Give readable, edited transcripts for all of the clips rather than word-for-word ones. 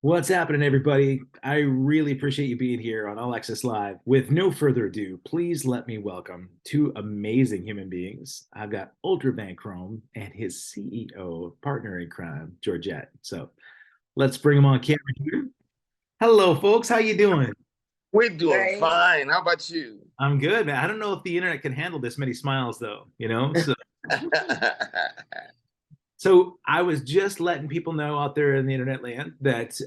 What's happening, everybody? I really appreciate you being here on All Access Live. With no further ado, please let me welcome two amazing human beings. I've got Ultra Van Krome and his CEO, partner in crime, Georgette. So let's bring them on camera here. Hello, folks. How you doing? We're doing Right. fine. How about you? I'm good, man. I don't know if the internet can handle this many smiles, though. So I was just letting people know out there in the internet land that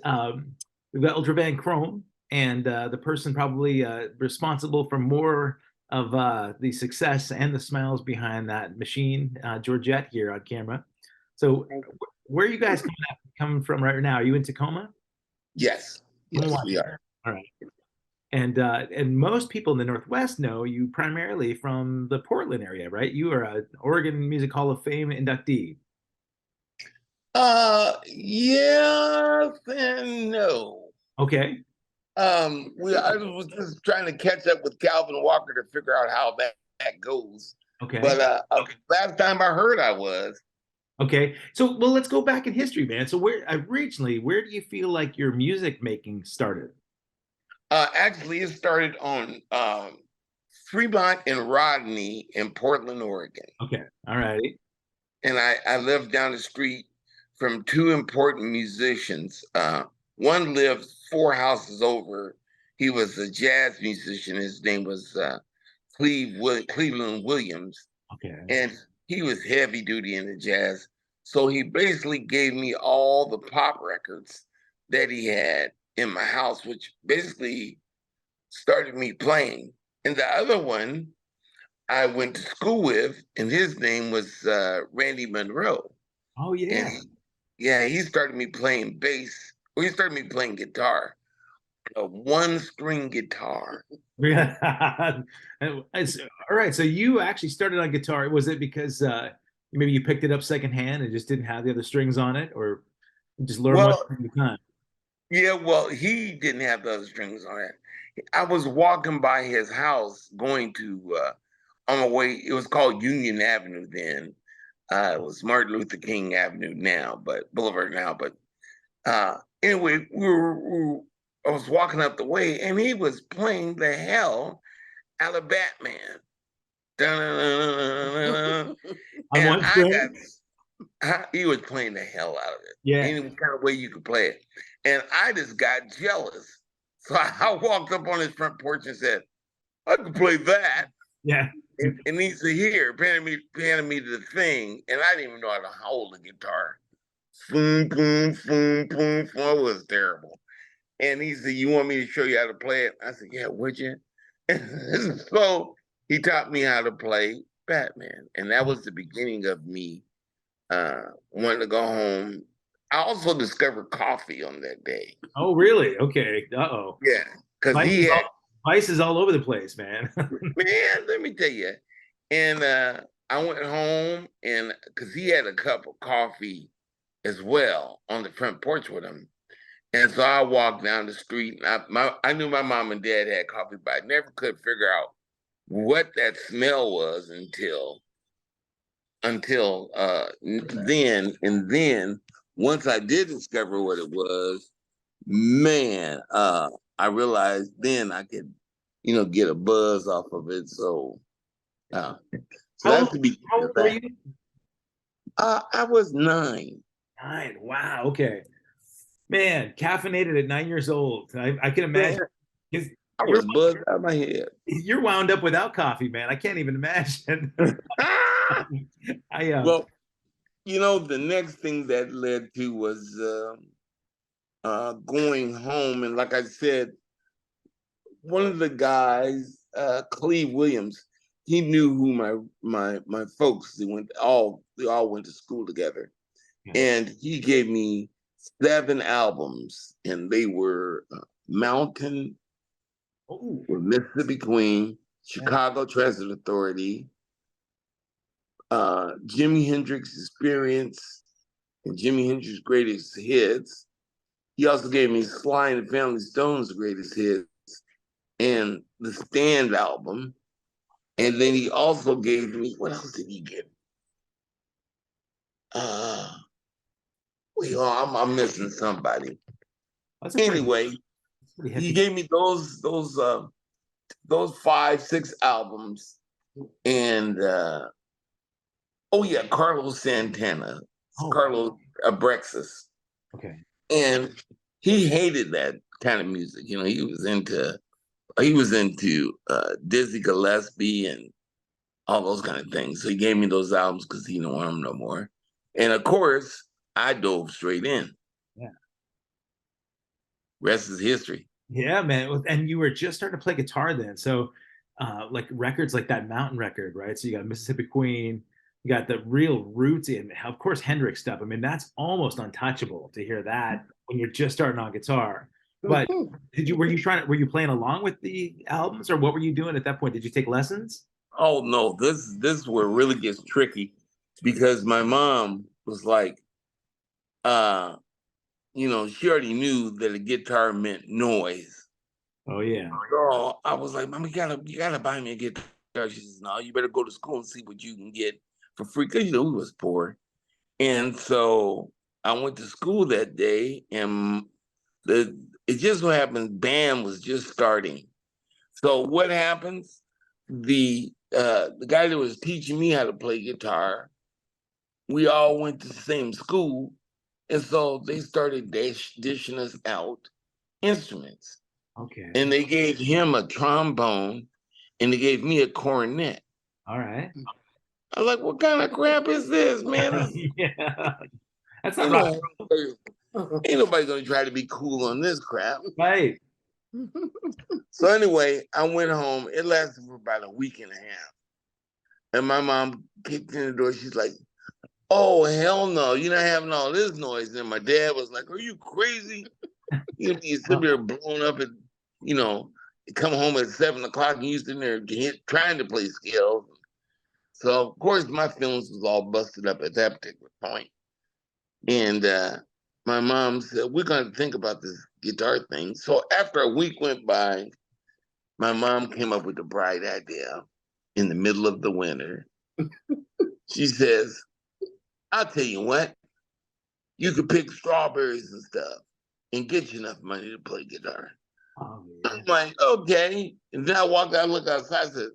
we've got Ultra Van Krome, and the person probably responsible for more of the success and the smiles behind that machine, Georgette, here on camera. So, where are you guys coming from right now? Are you in Tacoma? Yes, yes, we are. All right. And most people in the Northwest know you primarily from the Portland area, right? You are an Oregon Music Hall of Fame inductee. Yes and no. Okay. I was just trying to catch up with Calvin Walker to figure out how that goes. Okay. But last time I heard I was. Okay. So, well, let's go back in history, man. So, originally, where do you feel like your music making started? Actually, it started on Fremont and Rodney in Portland, Oregon. Okay. All righty. And I lived down the street from two important musicians. One lived 4 houses over. He was a jazz musician. His name was Cleveland Williams. Okay. And he was heavy duty in the jazz. So he basically gave me all the pop records that he had in my house, which basically started me playing. And the other one I went to school with, and his name was Randy Monroe. Oh, yeah. And he started me playing bass. Well, he started me playing guitar, a one-string guitar. All right. So you actually started on guitar. Was it because maybe you picked it up secondhand and just didn't have the other strings on it, or you just learned one at the time? Yeah, well, he didn't have the other strings on it. I was walking by his house going to, on my way, it was called Union Avenue then. It was Martin Luther King Avenue now, but Boulevard now. But anyway, I was walking up the way, and he was playing the hell out of Batman. And he was playing the hell out of it. Yeah. Any kind of way you could play it. And I just got jealous. So I walked up on his front porch and said, I can play that. Yeah. And he said, here, panning me the thing. And I didn't even know how to hold a guitar. Boom, boom, boom, boom, boom. It was terrible. And he said, you want me to show you how to play it? I said, yeah, would you? So he taught me how to play Batman. And that was the beginning of me wanting to go home. I also discovered coffee on that day. Oh, really? Okay. Uh-oh. Yeah. Because Vice is all over the place, man. Man, let me tell you. And I went home, and because he had a cup of coffee as well on the front porch with him. And so I walked down the street, and I knew my mom and dad had coffee, but I never could figure out what that smell was until then. And then once I did discover what it was, man, I realized then I could, get a buzz off of it. So that's the beginning of that. I was 9. 9. Wow. Okay. Man, caffeinated at 9 years old. I can imagine. I was buzzed out of my head. You're wound up without coffee, man. I can't even imagine. Well, the next thing that led to was going home, and like I said, one of the guys, Cleve Williams, he knew who my folks. They all went to school together, and he gave me 7 albums, and they were Mountain, with Mississippi Queen, Chicago Transit Authority, Jimi Hendrix Experience, and Jimi Hendrix Greatest Hits. He also gave me Sly and the Family Stone's Greatest Hits and the Stand album. And then he also gave me, what else did he give? I'm missing somebody. That's a Anyway, pretty he hefty. gave me those 5, 6 albums, and oh yeah, Carlos Santana, Oh, Carlos Abrexas, okay. and he hated that kind of music. You know, he was into Dizzy Gillespie and all those kind of things. So he gave me those albums because he didn't want them no more. And of course, I dove straight in. Yeah. Rest is history. Yeah, man. And you were just starting to play guitar then. So like records like that Mountain record, right? So you got Mississippi Queen, you got the real roots in, of course, Hendrix stuff. I mean, that's almost untouchable to hear that when you're just starting on guitar. But were you playing along with the albums or what were you doing at that point? Did you take lessons? Oh no, this is where it really gets tricky because my mom was like, uh, she already knew that a guitar meant noise. Oh yeah. So I was like, Mom, you gotta buy me a guitar. She says, no, you better go to school and see what you can get for free. Because we was poor. And so I went to school that day, and it just so happened band was just starting. So what happens? The guy that was teaching me how to play guitar, we all went to the same school, and so they started dishing us out instruments. Okay. And they gave him a trombone, and they gave me a cornet. All right. I was like, "What kind of crap is this, man? Yeah. That's not Ain't, rock. ain't nobody gonna try to be cool on this crap." Right. So anyway, I went home. It lasted for about a week and a half. And my mom kicked in the door. She's like, "Oh, hell no. You're not having all this noise." And my dad was like, "Are you crazy? You sit there blown up and, come home at 7 o'clock and you sitting there trying to play scales." So, of course, my feelings was all busted up at that particular point. And my mom said, "We're going to think about this guitar thing." So after a week went by, my mom came up with the bright idea in the middle of the winter. She says, "I'll tell you what, you could pick strawberries and stuff and get you enough money to play guitar." Oh, yeah. I'm like, okay. And then I walked out, looked outside, I said,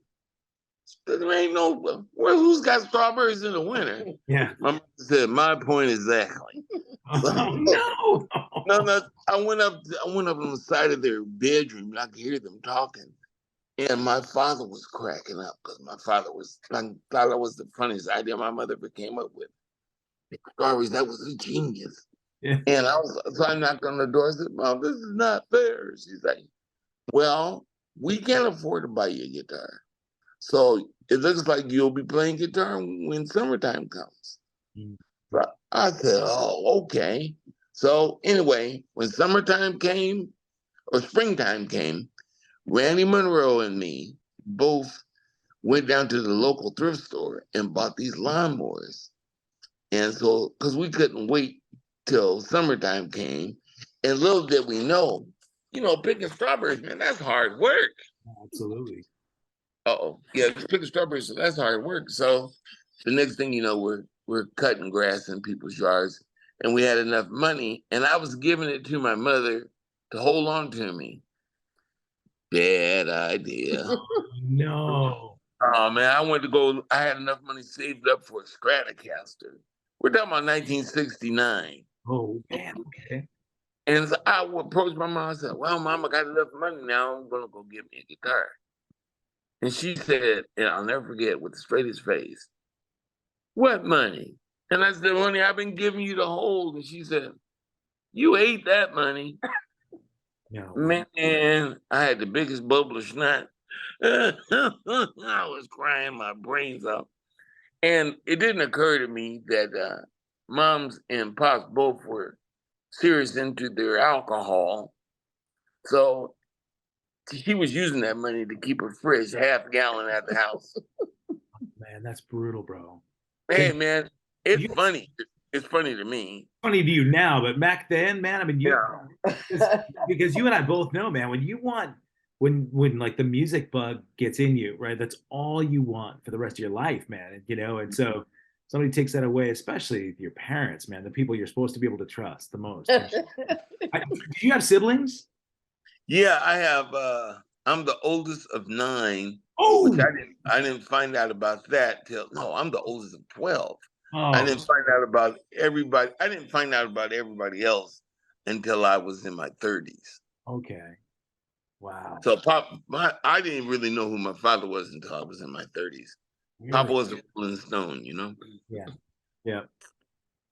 "There ain't who's got strawberries in the winter?" Yeah. My mom said, "My point exactly." Oh no. No, I went up on the side of their bedroom and I could hear them talking. And my father was cracking up because I thought that was the funniest idea my mother ever came up with. Strawberries, that was a genius. Yeah. And so I knocked on the door and said, "Mom, this is not fair." She's like, "Well, we can't afford to buy you a guitar. So it looks like you'll be playing guitar when summertime comes." Mm. So I said, "Oh, okay." So anyway, when summertime came or springtime came, Randy Monroe and me both went down to the local thrift store and bought these lawnmowers. And so, because we couldn't wait till summertime came, and little did we know, picking strawberries, man, that's hard work. Absolutely. Uh-oh. Yeah, picking strawberries, that's hard work. So the next thing you know, we're cutting grass in people's yards, and we had enough money, and I was giving it to my mother to hold on to me. Bad idea. No. Oh man, I had enough money saved up for a Stratocaster. We're talking about 1969. Oh man. Okay. And so I approached my mom and said, "Well, Mom, I got enough money now. I'm going to go get me a guitar." And she said, and I'll never forget with the straightest face, "What money?" And I said, "Money I've been giving you to hold." And she said, "You ate that money." No. Man, I had the biggest bubble of snot. I was crying my brains out. And it didn't occur to me that moms and pops both were serious into their alcohol. So she was using that money to keep her fridge half-gallon at the house. Man, that's brutal, bro. Hey, man, You, it's funny. It's funny to me. funny to you now, but back then, man, I mean, Yeah. because you and I both know, man, when like the music bug gets in you, right? That's all you want for the rest of your life, man. And somebody takes that away, especially your parents, man, the people you're supposed to be able to trust the most. Do you have siblings? Yeah, I have. I'm the oldest of 9, Oh, which I didn't find out about that till no. I'm the oldest of 12. I didn't oh, find out about everybody. I didn't find out about everybody else until I was in my 30s. okay. Wow. So I didn't really know who my father was until I was in my 30s. Papa Really? was a Rolling Stone, you know. Yeah. Yeah.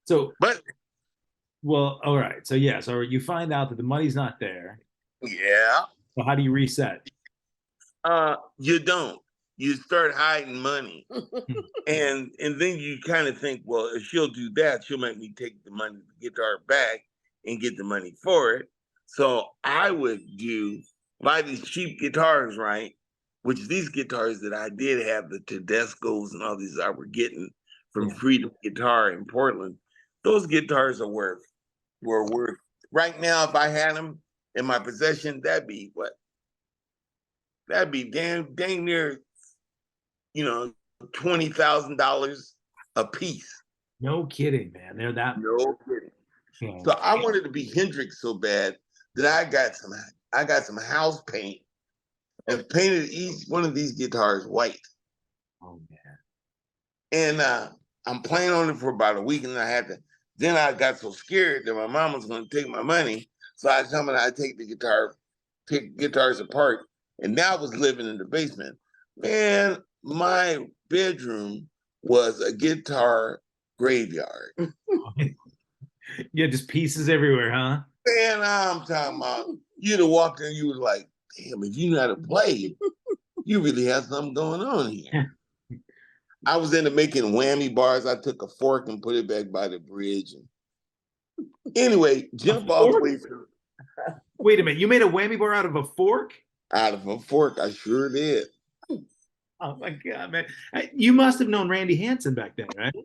So, But well, all right. So yeah, so you find out that the money's not there. yeah, So how do you reset? you don't. You start hiding money, Hmm. and then you kind of think, well, if she'll do that, she'll make me take the money, the guitar back, and get the money for it. So I would buy these cheap guitars, right? Which these guitars that I did have, the Tedescos and all these I were getting from Yeah. Freedom Guitar in Portland, those guitars were worth right now. If I had them in my possession, that'd be what? That'd be dang near, $20,000 a piece. No kidding, man. They're that. No kidding. Yeah. So I wanted to be Hendrix so bad that I got some house paint and painted each one of these guitars white. Oh man. And I'm playing on it for about a week, and then I got so scared that my mom was going to take my money. So I come and I take guitars apart. And now I was living in the basement. Man, my bedroom was a guitar graveyard. Yeah, just pieces everywhere, huh? Man, I'm talking about you'd have walked in, you were like, damn, if you know how to play, you really have something going on here. I was into making whammy bars. I took a fork and put it back by the bridge. And anyway, A jump all the fork? way through. Wait a minute. You made a whammy bar out of a fork? Out of a fork, I sure did. Oh my God, man. You must have known Randy Hansen back then, right?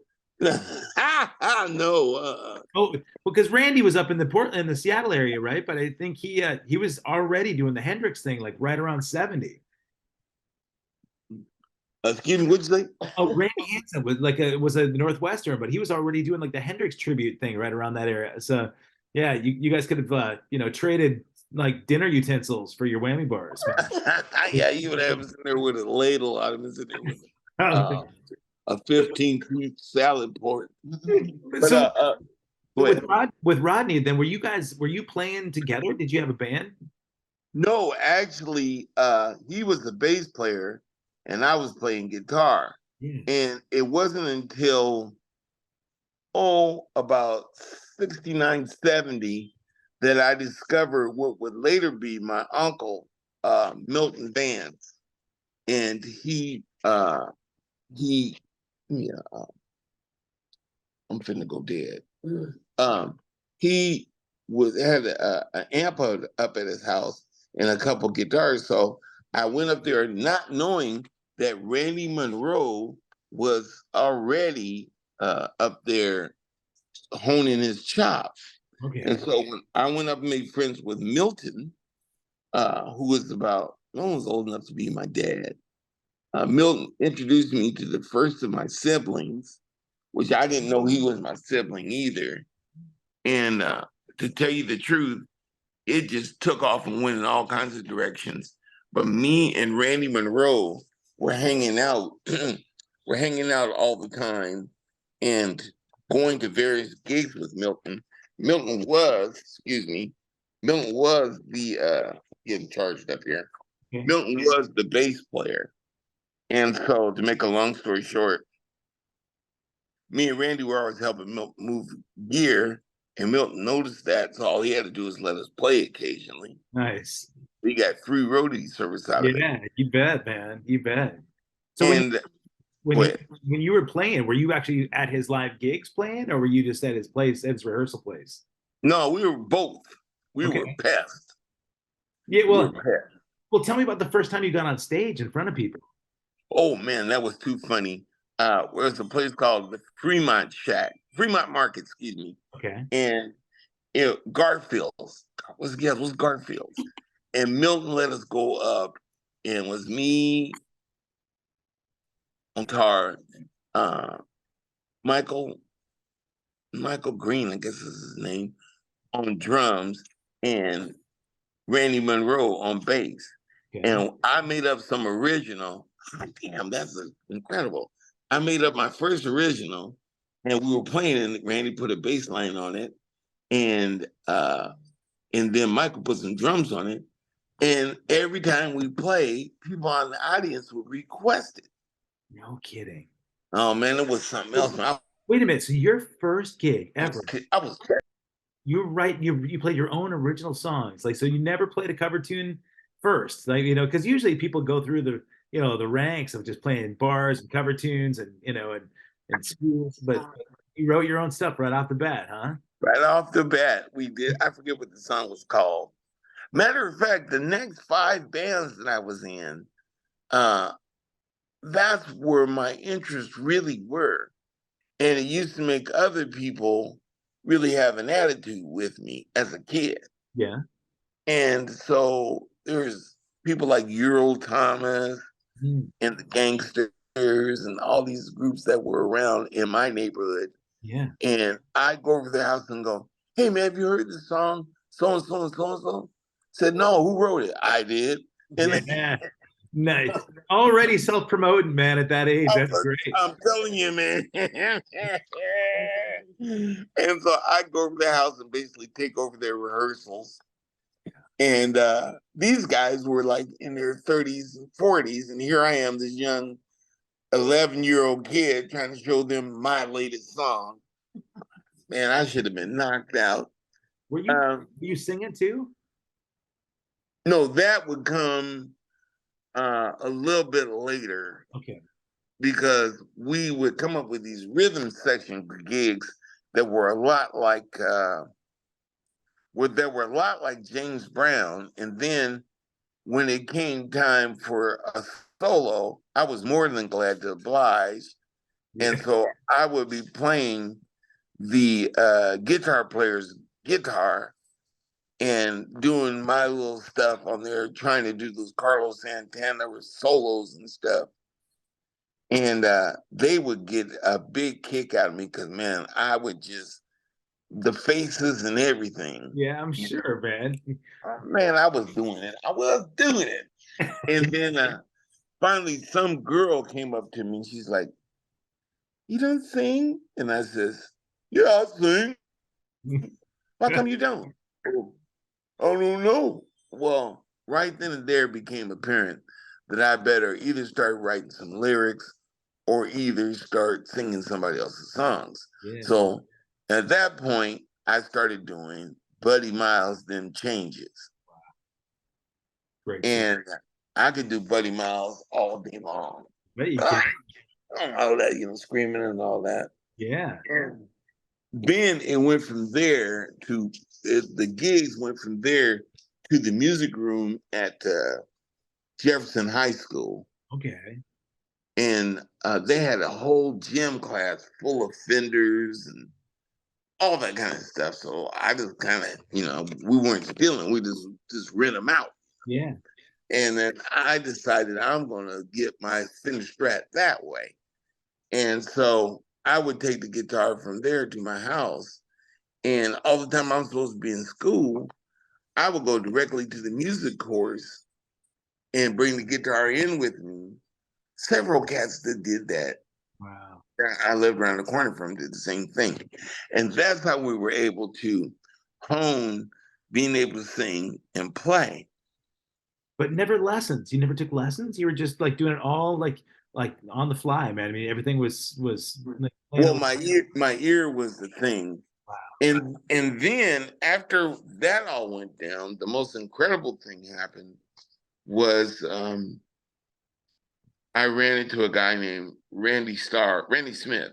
No. Oh, because Randy was up in the Portland, in the Seattle area, right? But I think he was already doing the Hendrix thing, like right around 70. Excuse me, what'd you say? Oh, Randy Hansen was a Northwestern, but he was already doing like the Hendrix tribute thing right around that area. So yeah, you guys could have traded like dinner utensils for your whammy bars, man. Yeah, you would have him sitting there with a ladle. I'd have been sitting there with a 15-piece salad port. But So go ahead. with Rodney, then were you playing together? Did you have a band? No, actually, he was the bass player and I was playing guitar. Yeah. And it wasn't until, about 69, 70 that I discovered what would later be my uncle, Milton Vance. And yeah, I'm finna go dead. He had an amp up at his house and a couple guitars. So I went up there not knowing that Randy Monroe was already up there honing his chops. Okay. And so when I went up and made friends with Milton, who was no one was old enough to be my dad. Milton introduced me to the first of my siblings, which I didn't know he was my sibling either. And to tell you the truth, it just took off and went in all kinds of directions. But me and Randy Monroe were hanging out. We're hanging out all the time and going to various gigs with Milton. Milton was getting charged up here. Okay. Milton was the bass player. And so to make a long story short, me and Randy were always helping Milton move gear, and Milton noticed that, so all he had to do was let us play occasionally. Nice. We got free roadie service out of it. Yeah, you bet, man. You bet. So And when you were playing, were you actually at his live gigs playing, or were you just at his place, at his rehearsal place? no, we were both. We were Okay. pests. Yeah, We were pests. well, tell me about the first time you got on stage in front of people. Oh man, that was too funny. There's a place called the Fremont Market, excuse me. Okay. And Garfield's. What's Garfield's? And Milton let us go up, and it was me, Thara, Michael Green, I guess is his name, on drums, and Randy Monroe on bass. Okay. And I made up some original. Damn, that's incredible. I made up my first original, and we were playing, and Randy put a bass line on it, and then Michael put some drums on it. And every time we played, people in the audience would request it. No kidding. Oh man, it was something else. Wait a minute. So your first gig ever, I was you played your own original songs. Like, so you never played a cover tune first, like, because usually people go through the ranks of just playing bars and cover tunes and schools, but you wrote your own stuff right off the bat, huh? right off the bat. We did. I forget what the song was called. Matter of fact, the next 5 bands that I was in, that's where my interests really were. And it used to make other people really have an attitude with me as a kid. Yeah. And so there's people like Earl Thomas Mm. and the Gangsters and all these groups that were around in my neighborhood. Yeah. And I go over their house and go, hey man, have you heard this song? So and so and so and so. Said, no, who wrote it? I did. And Yeah. Nice. Already self-promoting, man, at that age. That's great. I'm telling you, man. And so I go over their house and basically take over their rehearsals. And these guys were like in their 30s and 40s. And here I am, this young 11-year-old kid trying to show them my latest song. Man, I should have been knocked out. Were you singing too? No, that would come a little bit later. Okay. Because we would come up with these rhythm section gigs that were a lot like James Brown. And then when it came time for a solo, I was more than glad to oblige. Yeah. And so I would be playing the guitar player's guitar and doing my little stuff on there, trying to do those Carlos Santana solos and stuff. And they would get a big kick out of me because, man, I would just, the faces and everything. Yeah, I'm sure, man. Man, I was doing it. And then finally, some girl came up to me. She's like, you don't sing? And I says, yeah, I sing. How come you don't? Oh, I don't know. Well, right then and there it became apparent that I better either start writing some lyrics or either start singing somebody else's songs. Yeah. So at that point, I started doing Buddy Miles' Them Changes. Wow. Great. And I could do Buddy Miles all day long. But you can. All that, screaming and all that. Yeah. And then it went from there to, the gigs went from there to the music room at Jefferson High School. Okay. And they had a whole gym class full of fenders and all that kind of stuff. So I just kind of, we weren't stealing, we just rent them out. Yeah. And then I decided I'm going to get my Fender Strat that way. And so I would take the guitar from there to my house. And all the time I'm supposed to be in school, I would go directly to the music course and bring the guitar in with me. Several cats that did that. Wow. I lived around the corner from them, did the same thing. And that's how we were able to hone being able to sing and play. But never lessons. You never took lessons? You were just like doing it all like on the fly, man. I mean, everything was like, well, my ear was the thing. Wow. And then after that all went down, the most incredible thing happened was I ran into a guy named Randy Smith.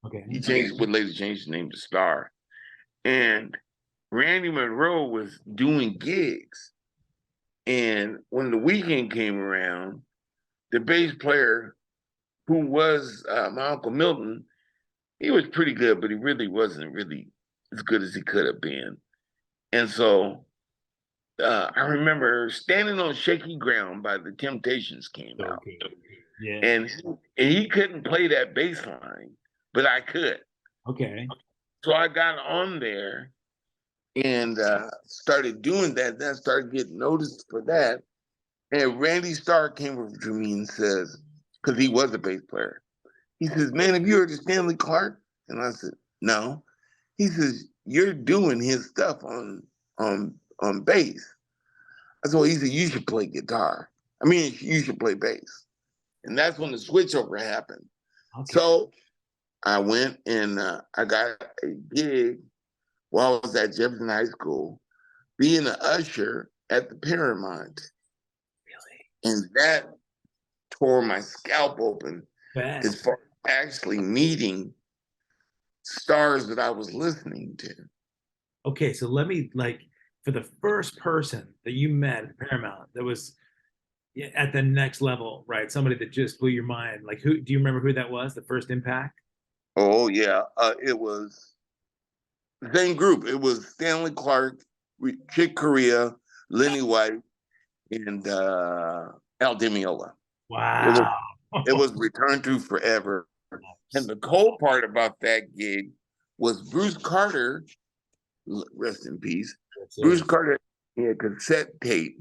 Okay. He would later change his name to Star. And Randy Monroe was doing gigs. And when the weekend came around, the bass player, who was my Uncle Milton, he was pretty good, but he really wasn't really as good as he could have been. And so I remember standing on shaky ground by the Temptations came out. Yeah. And he couldn't play that bass line, but I could. Okay. So I got on there and started doing that. Then I started getting noticed for that. And Randy Starr came over to me and says, because he was a bass player, he says, "Man, have you heard of Stanley Clarke?" And I said, "No." He says, "You're doing his stuff on bass." I said, "Well," he said, "you should play guitar. I mean, you should play bass." And that's when the switchover happened. Okay. So I went and I got a gig while I was at Jefferson High School, being an usher at the Paramount. Really? And that tore my scalp open Bad. as far as actually meeting stars that I was listening to. Okay, so let me like for the first person that you met at Paramount that was at the next level, right? Somebody that just blew your mind. Like who do you remember who that was? The first impact? Oh yeah, it was the same group. It was Stanley Clarke, Chick Corea, Lenny White, and Al Di Meola. It was Wow. it was Return to Forever. And the cool part about that gig was Bruce Carter, rest in peace. Bruce Carter had a cassette tape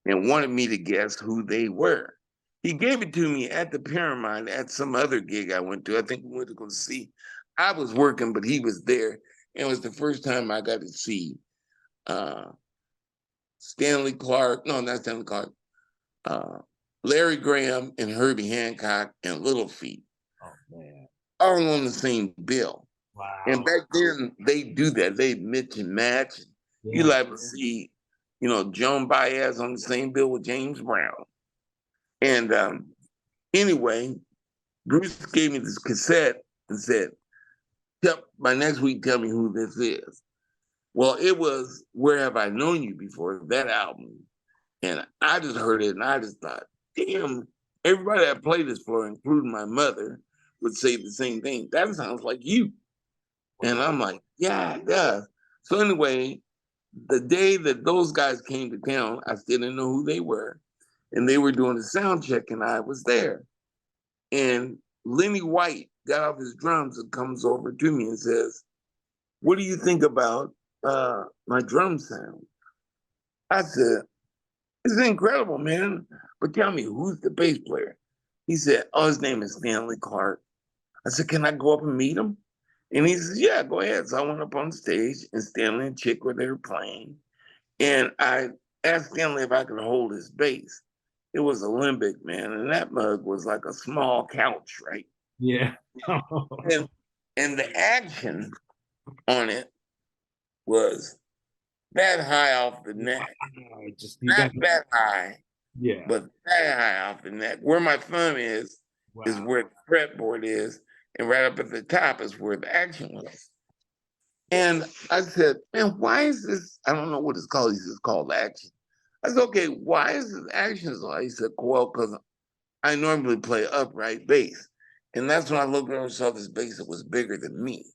and wanted me to guess who they were. He gave it to me at the Paramount at some other gig I went to. I think we went to go see. I was working, but he was there. And it was the first time I got to see Stanley Clarke. No, not Stanley Clarke. Uh, Larry Graham and Herbie Hancock and Little Feat. Oh man. All on the same bill. Wow. And back then they do that. They mix and match. Yeah. You like to see, Joan Baez on the same bill with James Brown. And anyway, Bruce gave me this cassette and said, by next week, tell me who this is. Well, it was Where Have I Known You Before, that album. And I just heard it and I just thought, damn, everybody I played this for, including my mother, would say the same thing. That sounds like you. And I'm like, yeah, it does. So anyway, the day that those guys came to town, I still didn't know who they were. And they were doing a sound check and I was there. And Lenny White got off his drums and comes over to me and says, "What do you think about my drum sound?" I said, "It's incredible, man. But tell me, who's the bass player?" He said, "Oh, his name is Stanley Clarke." I said, "Can I go up and meet him?" And he says, "Yeah, go ahead." So I went up on stage and Stanley and Chick were there playing. And I asked Stanley if I could hold his bass. It was a limbic, man. And that mug was like a small couch, right? Yeah. And, and the action on it was that high off the neck. Just you Not got that high, yeah. but that high off the neck. Where my thumb is Wow. where the fretboard is. And right up at the top is where the action was. And I said, "Man, why is this?" I don't know what it's called. He says, "It's called action." I said, "Okay, why is this action so high?" He said, "Well, because I normally play upright bass." And that's when I looked over and saw this bass that was bigger than me.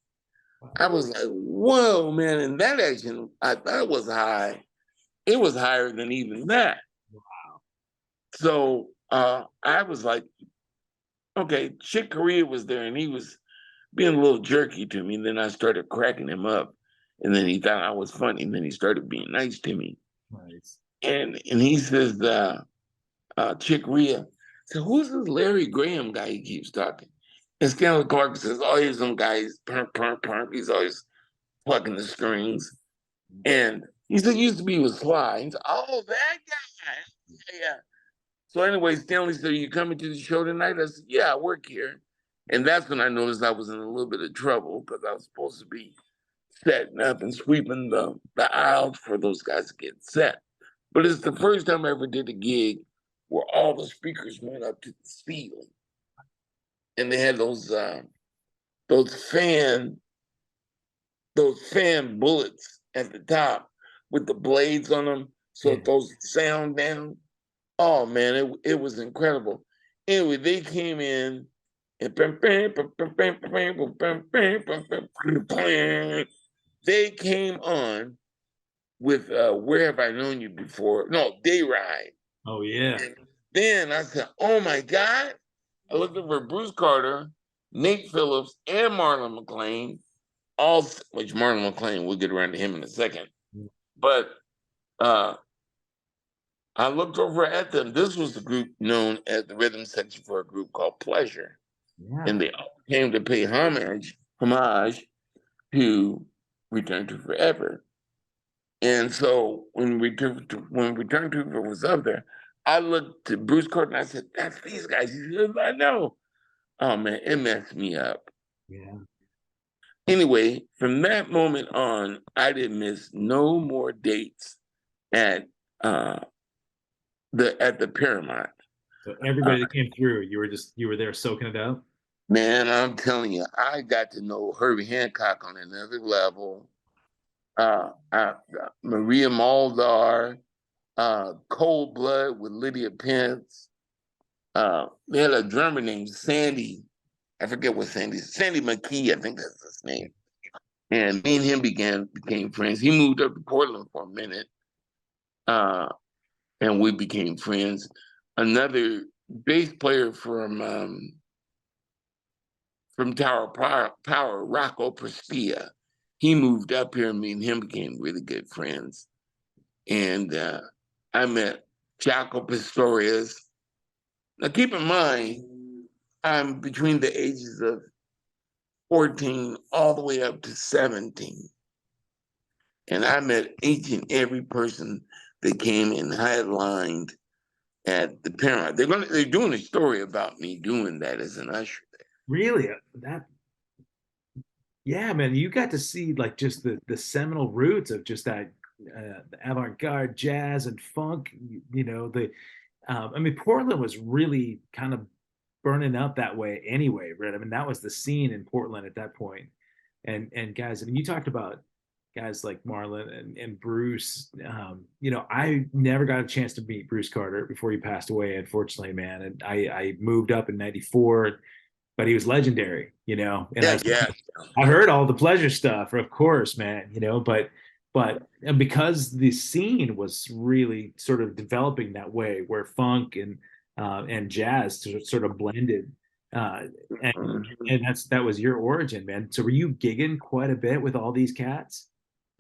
I was like, whoa, man. And that action, I thought it was high. It was higher than even that. Wow. So I was like, okay, Chick Corea was there and he was being a little jerky to me. And then I started cracking him up. And then he thought I was funny. And then he started being nice to me. Nice. And he says, Chick Corea, so who's this Larry Graham guy he keeps talking? And Stanley Clarke says, "Oh, he's some guy, he's perp, perp, perp. He's always plucking the strings." And he said, "Used to be with Sly." He said, "Oh, that guy." Yeah. So anyway, Stanley said, "Are you coming to the show tonight?" I said, "Yeah, I work here." And that's when I noticed I was in a little bit of trouble because I was supposed to be setting up and sweeping the aisles for those guys to get set. But it's the first time I ever did a gig where all the speakers went up to the ceiling. And they had those fan bullets at the top with the blades on them so it goes sound down. Oh man, it was incredible. Anyway, they came in and they came on with Where Have I Known You Before? No, Day Ride. Oh yeah. And then I said, "Oh my God." I looked over at Bruce Carter Nate Phillips, and Marlon McClain, all which Marlon McClain, we'll get around to him in a second. But I looked over at them. This was the group known as the rhythm section for a group called Pleasure. Yeah. And they all came to pay homage to Return to Forever. And so when Return to Forever was up there, I looked to Bruce Court and I said, "That's these guys." He said, "I know." Oh man, it messed me up. Yeah. Anyway, from that moment on, I didn't miss no more dates at the Paramount. So everybody that came through, you were there soaking it up. Man, I'm telling you, I got to know Herbie Hancock on another level. Maria Muldaur, Cold Blood with Lydia Pence. They had a drummer named Sandy. I forget what Sandy McKee, I think that's his name. And me and him became friends. He moved up to Portland for a minute, and we became friends. Another bass player from Tower Power, Rocco Prestia, he moved up here, and me and him became really good friends. And I met Jaco Pastorius. Now, keep in mind, I'm between the ages of 14 all the way up to 17. And I met each and every person that came and headlined at the Paramount. They're doing a story about me doing that as an usher there. Really? Yeah, man, you got to see like just the seminal roots of just that avant-garde jazz and funk. I mean, Portland was really kind of burning up that way anyway, right? I mean, that was the scene in Portland at that point. And guys, I mean, you talked about guys like Marlon and Bruce. I never got a chance to meet Bruce Carter before he passed away, unfortunately, man. And I moved up in '94, but he was legendary, and I heard all the Pleasure stuff, of course, man, but because the scene was really sort of developing that way where funk and jazz sort of blended, and that was your origin, man. So were you gigging quite a bit with all these cats?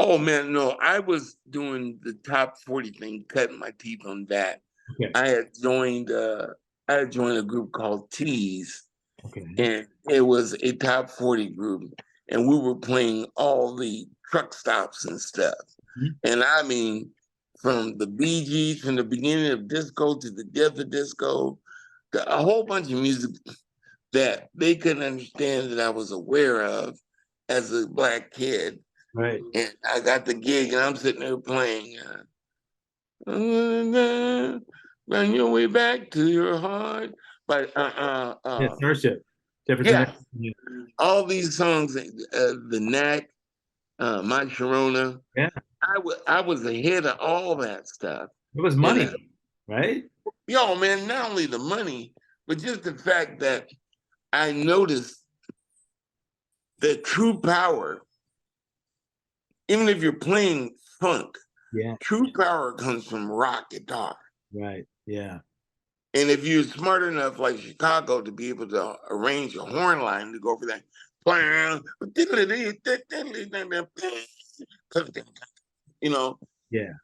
Oh man, no, I was doing the top 40 thing, cutting my teeth on that. Okay. I had joined a group called Tease, Okay. and it was a top 40 group, and we were playing all the truck stops and stuff. Mm-hmm. And I mean, from the Bee Gees, from the beginning of disco to the death of disco, a whole bunch of music that they couldn't understand that I was aware of as a Black kid. Right. And I got the gig, and I'm sitting there playing "Run Your Way Back to Your Heart" by Starship. Yeah, all these songs, the Knack, My Sharona. Yeah, I was ahead of all that stuff. It was money, right? Yo, man, not only the money, but just the fact that I noticed that true power, even if you're playing funk, true power comes from rock guitar. Right, yeah. And if you're smart enough, like Chicago, to be able to arrange a horn line to go for that,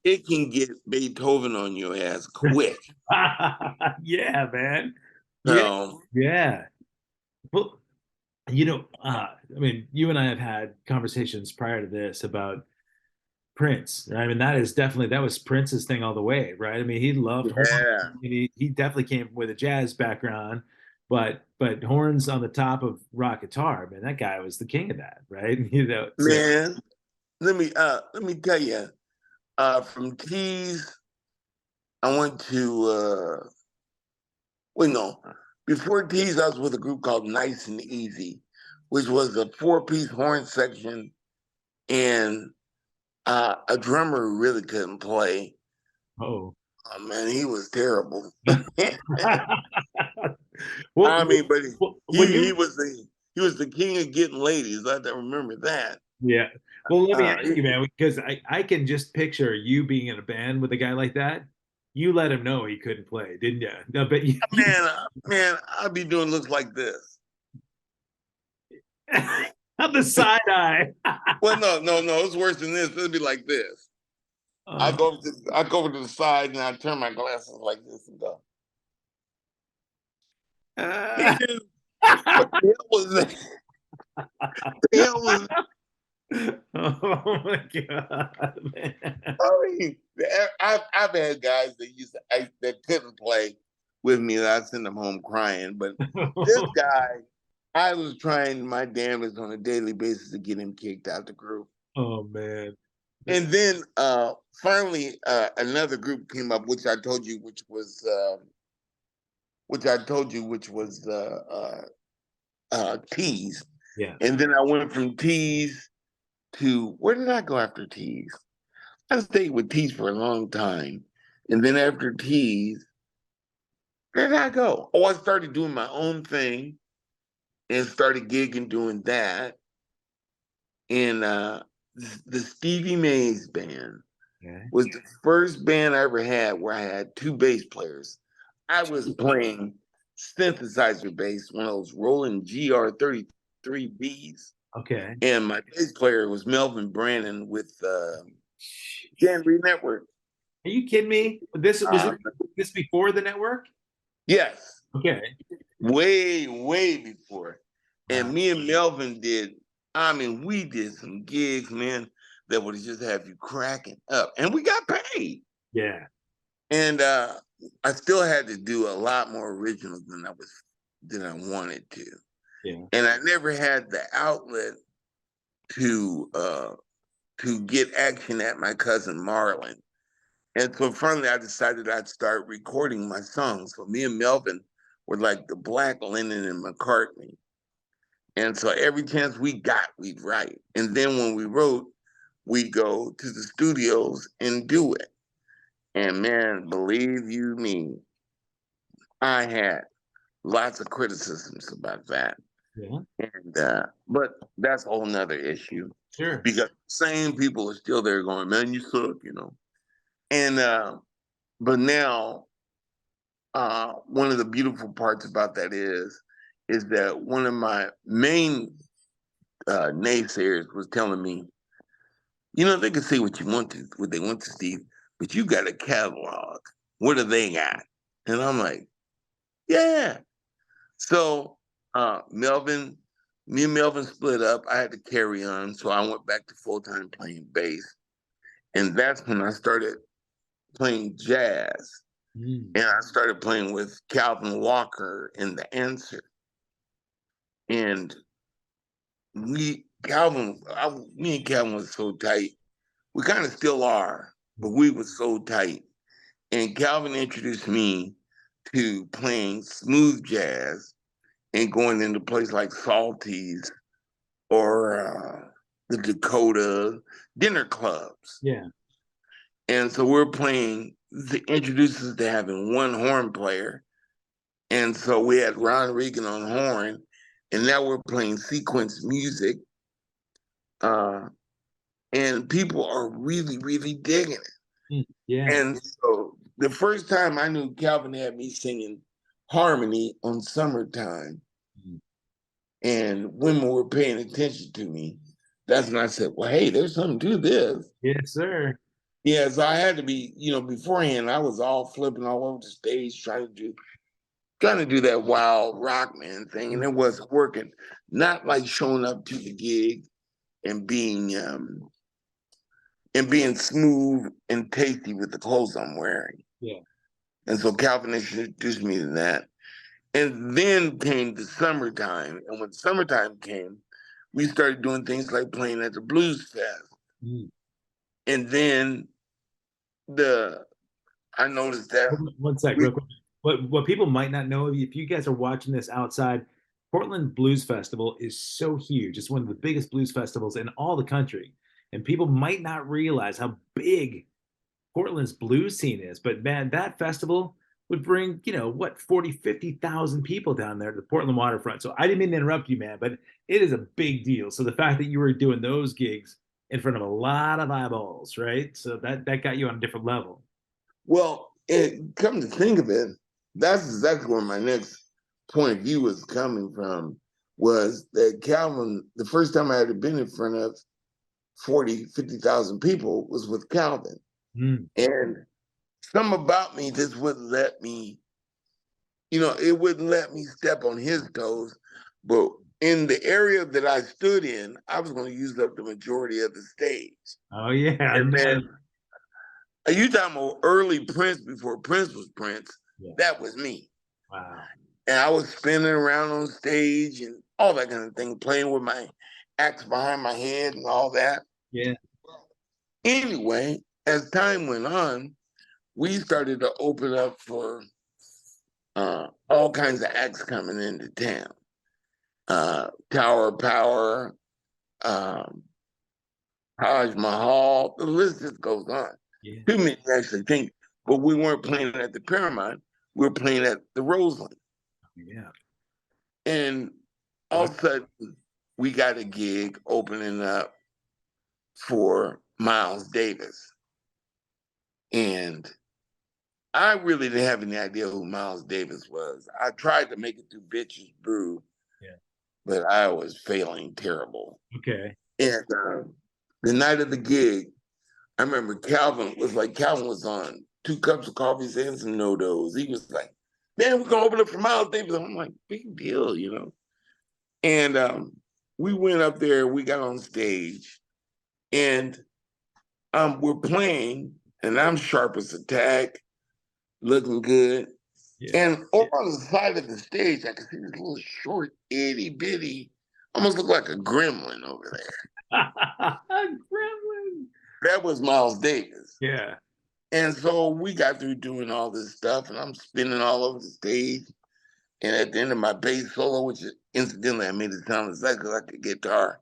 it can get Beethoven on your ass quick. Yeah, man. So, yeah. Well, I mean, you and I have had conversations prior to this about Prince. Right? I mean, that was Prince's thing all the way, right? I mean, he loved horns. He definitely came with a jazz background, but horns on the top of rock guitar, man, that guy was the king of that, right? Man, let me tell you, from Keys, I went to before Keys, I was with a group called Nice and Easy, which was a 4-piece horn section, and a drummer who really couldn't play. Oh man, he was terrible. Well, I mean, but he was the king of getting ladies. I remember that. Yeah. Well, let me ask you, man, because I can just picture you being in a band with a guy like that. You let him know he couldn't play, didn't you? No, but man, I'd be doing looks like this. Not the side eye. Well, no, it's worse than this. It'll be like this. I Oh. go over to the side and I turn my glasses like this and go, Uh, man, what the hell was that? The hell was oh my god, man. I mean, I've had guys that couldn't play with me that I send them home crying, but this guy, I was trying my damnedest on a daily basis to get him kicked out the group. Oh man. And then finally another group came up, which I told you, which was Tees. Yeah. And then I went from Tees to where did I go after Tees? I stayed with Tees for a long time. And then after Tees, where did I go? Oh, I started doing my own thing and started gigging doing that. And the Stevie Mays band Okay. was the first band I ever had where I had two bass players. I was playing synthesizer bass, one of those Roland GR33Bs. Okay. And my bass player was Melvin Brannon with Janry Network. Are you kidding me? This before the network? Yes, Okay. way before. Wow. And me and Melvin we did some gigs, man, that would just have you cracking up. And we got paid. Yeah. And I still had to do a lot more originals than I wanted to. Yeah. And I never had the outlet to get action at my cousin Marlon. And so finally I decided I'd start recording my songs. So me and Melvin were like the Black Lennon and McCartney. And so every chance we got, we'd write. And then when we wrote, we'd go to the studios and do it. And man, believe you me, I had lots of criticisms about that. Yeah. And but that's a whole nother issue. Sure. Because same people are still there going, man, you suck. And but now one of the beautiful parts about that is that one of my main naysayers was telling me, they can say what they want to, Steve, but you got a catalog. What do they got? And I'm like, yeah. So me and Melvin split up. I had to carry on, so I went back to full-time playing bass. And that's when I started playing jazz. Mm. And I started playing with Calvin Walker in The Answer. And me and Calvin was so tight. We kind of still are, but we were so tight. And Calvin introduced me to playing smooth jazz and going into places like Salty's or the Dakota dinner clubs. Yeah. And so we're playing, to introduce us to having one horn player. And so we had Ron Regan on horn, and now we're playing sequence music. And people are really, really digging it. Mm. Yeah. And so the first time I knew Calvin had me singing harmony on Summertime, Mm. and women were paying attention to me, that's when I said, well, hey, there's something to this. Yes, sir. Yeah, so I had to be, beforehand, I was all flipping all over the stage trying to do that wild rock man thing, and it wasn't working. Not like showing up to the gig and being smooth and tasty with the clothes I'm wearing. Yeah. And so Calvin introduced me to that. And then came the summertime. And when summertime came, we started doing things like playing at the Blues Fest. Mm. And then I noticed that One sec, real quick. What people might not know, if you guys are watching this outside, Portland Blues Festival is so huge. It's one of the biggest blues festivals in all the country. And people might not realize how big Portland's blues scene is. But man, that festival would bring, 40, 50,000 people down there to the Portland waterfront. So I didn't mean to interrupt you, man, but it is a big deal. So the fact that you were doing those gigs in front of a lot of eyeballs, right? So that got you on a different level. well, come to think of it, that's exactly where my next point of view is coming from. was that Calvin, the first time I had been in front of 40, 50,000 people was with Calvin. Mm. And something about me just wouldn't let me, it wouldn't let me step on his toes. But in the area that I stood in, I was going to use up the majority of the stage. Oh yeah. And then, you talking about early Prince before Prince was Prince? Yeah. That was me. Wow. And I was spinning around on stage and all that kind of thing, playing with my axe behind my head and all that. Yeah. Anyway, as time went on, we started to open up for all kinds of acts coming into town. Tower of Power, Taj Mahal, the list just goes on. Yeah. Too many actually think, but we weren't playing at the Paramount, we were playing at the Roseland. Yeah. And all of a sudden, we got a gig opening up for Miles Davis. And I really didn't have any idea who Miles Davis was. I tried to make it through Bitches Brew, but I was failing terrible. Okay. And the night of the gig, I remember Calvin was on 2 cups of coffee and some no-dos. He was like, man, we're going to open up for Miles Davis. I'm like, big deal, And we went up there, we got on stage, and we're playing, and I'm sharp as a tack, looking good. Yeah. And over on the side of the stage, I could see this little short, itty bitty, almost looked like a gremlin over there. Gremlin. That was Miles Davis. Yeah. And so we got through doing all this stuff, and I'm spinning all over the stage. And at the end of my bass solo, which incidentally I made it sound exactly like a guitar,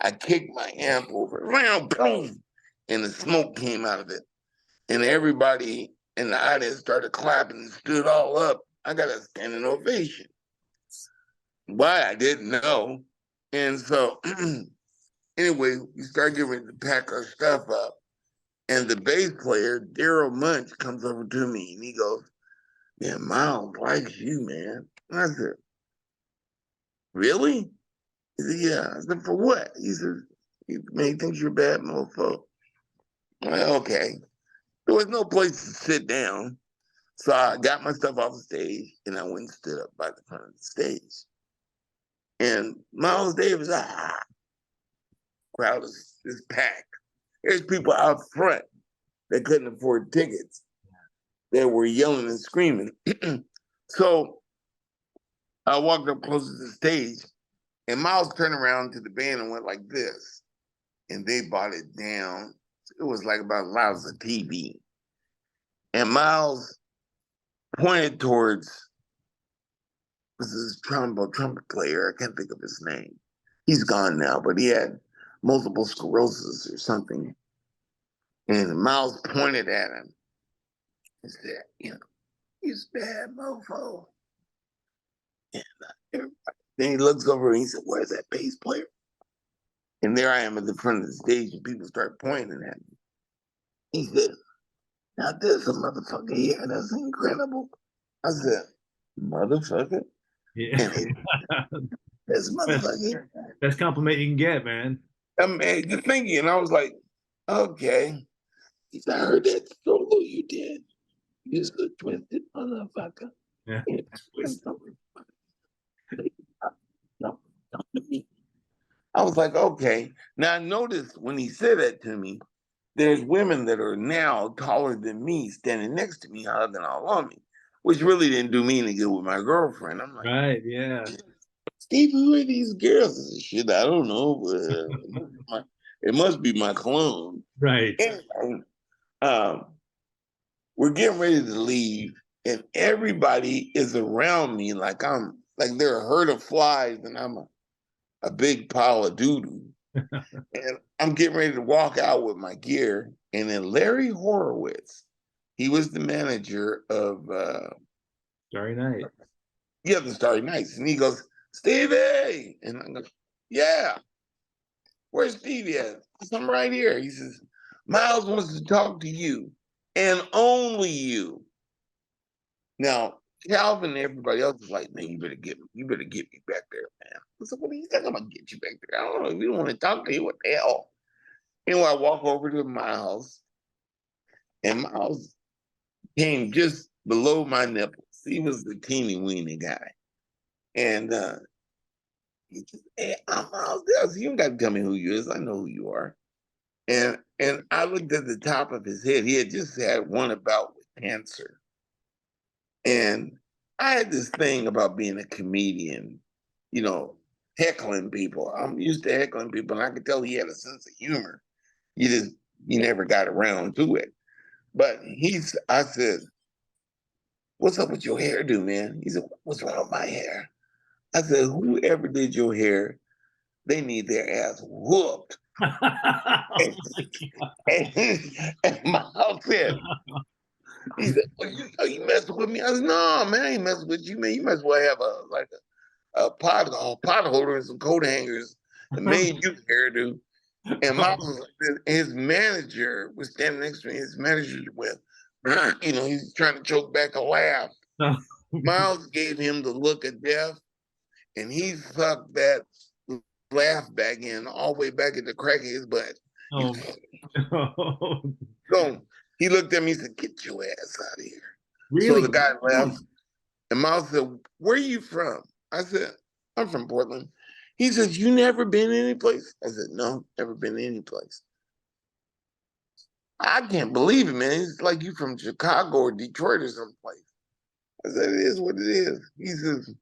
I kicked my amp over, boom, and the smoke came out of it. And everybody in the audience started clapping and stood all up. I got a standing ovation. Why, I didn't know. And so anyway, we started getting ready to pack our stuff up. And the bass player, Daryl Munch, comes over to me and he goes, man, Miles likes you, man. And I said, really? He said, yeah. I said, for what? He said, man, he thinks you're a bad mofo. I'm like, okay. There was no place to sit down. So I got my stuff off the stage and I went and stood up by the front of the stage. And Miles Davis, crowd is packed. There's people out front that couldn't afford tickets that were yelling and screaming. So I walked up close to the stage and Miles turned around to the band and went like this. And they bought it down. It was like about as loud as a TV. And Miles pointed towards this trumpet player. I can't think of his name. He's gone now, but he had multiple sclerosis or something. And Miles pointed at him and said, he's bad mofo. And then he looks over and he said, where's that bass player? And there I am at the front of the stage and people start pointing at me. He said, now there's a motherfucker here. That's incredible. I said, motherfucker? Yeah. This motherfucker. Best compliment you can get, man. I'm thinking, and I was like, okay. He said, I heard that solo you did. You're a twisted motherfucker. Yeah. I was like, okay. Now I noticed when he said that to me, there's women that are now taller than me standing next to me, hugging all on me, which really didn't do me any good with my girlfriend. I'm like, right, yeah. Steve, who are these girls? I said, shit, I don't know. It must be my clone. Right. Anyway, we're getting ready to leave, and everybody is around me like they're a herd of flies, and I'm a big pile of doo-doo. And I'm getting ready to walk out with my gear, and then Larry Horowitz, he was the manager of Starry Night. Yeah, the Starry Nights. And he goes, Stevie! And I go, yeah. Where's Stevie at? I'm right here. He says, Miles wants to talk to you and only you. Now, Calvin and everybody else was like, man, you better get me back there, man. I said, what are you thinking about get you back there? I don't know. If you don't want to talk to you, what the hell? Anyway, I walk over to my house, and my house came just below my nipples. He was the teeny weeny guy. And he just, hey, I'm Miles Dell. You don't got to tell me who you is. I know who you are. And I looked at the top of his head. He had just had one bout with cancer. And I had this thing about being a comedian, you know, heckling people. I'm used to heckling people, and I could tell he had a sense of humor. You never got around to it. But I said, what's up with your hairdo, man? He said, what's wrong with my hair? I said, whoever did your hair, they need their ass whooped. and, and Miles said, he said, are you messing with me? I said, no, man, I ain't messing with you, man. You might as well have a pot holder and some coat hangers that made you hairdo. And Miles, his manager was standing next to me. His manager went, he's trying to choke back a laugh. Miles gave him the look of death, and he sucked that laugh back in all the way back at the crack of his butt. Oh. So he looked at me and said, get your ass out of here. Really? So the guy left, and Miles said, where are you from? I said, I'm from Portland. He says, you never been any place? I said, no, never been any place. I can't believe it, man. It's like you from Chicago or Detroit or someplace. I said, it is what it is. He says,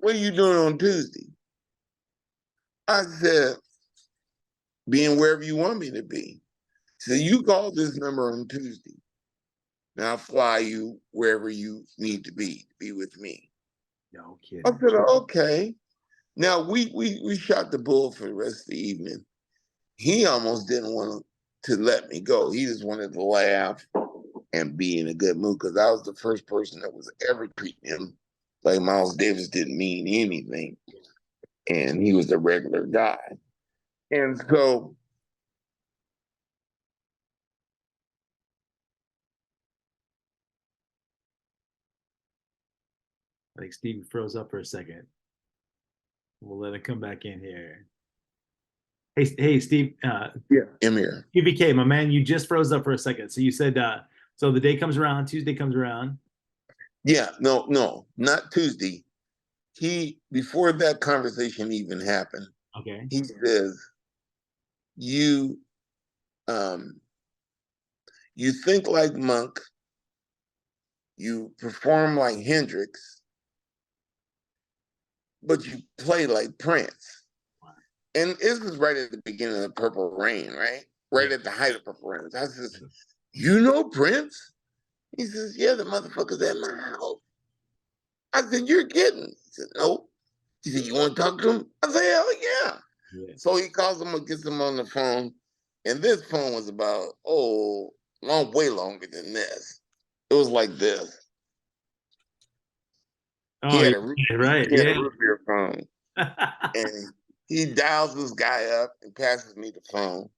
what are you doing on Tuesday? I said, being wherever you want me to be. So you call this number on Tuesday. Now I'll fly you wherever you need to be with me. No kidding. I said, okay. Now we shot the bull for the rest of the evening. He almost didn't want to let me go. He just wanted to laugh and be in a good mood because I was the first person that was ever treating him like Miles Davis didn't mean anything. And he was a regular guy. And so I think Steve froze up for a second. We'll let it come back in here. Hey, Steve. yeah, I'm here. UVK, my man, you just froze up for a second. So you said, so the day comes around, Tuesday comes around. Yeah, no, not Tuesday. Before that conversation even happened, okay, he says, you think like Monk, you perform like Hendrix, but you play like Prince. Wow. And this is right at the beginning of Purple Rain, right? Right at the height of Purple Rain. I says, you know Prince? He says, yeah, the motherfucker's at my house. I said, you're kidding. He said, nope. He said, you want to talk to him? I said, hell yeah. So he calls him and gets him on the phone. And this phone was about, way longer than this. It was like this. Oh, he had a root beer phone. And he dials this guy up and passes me the phone.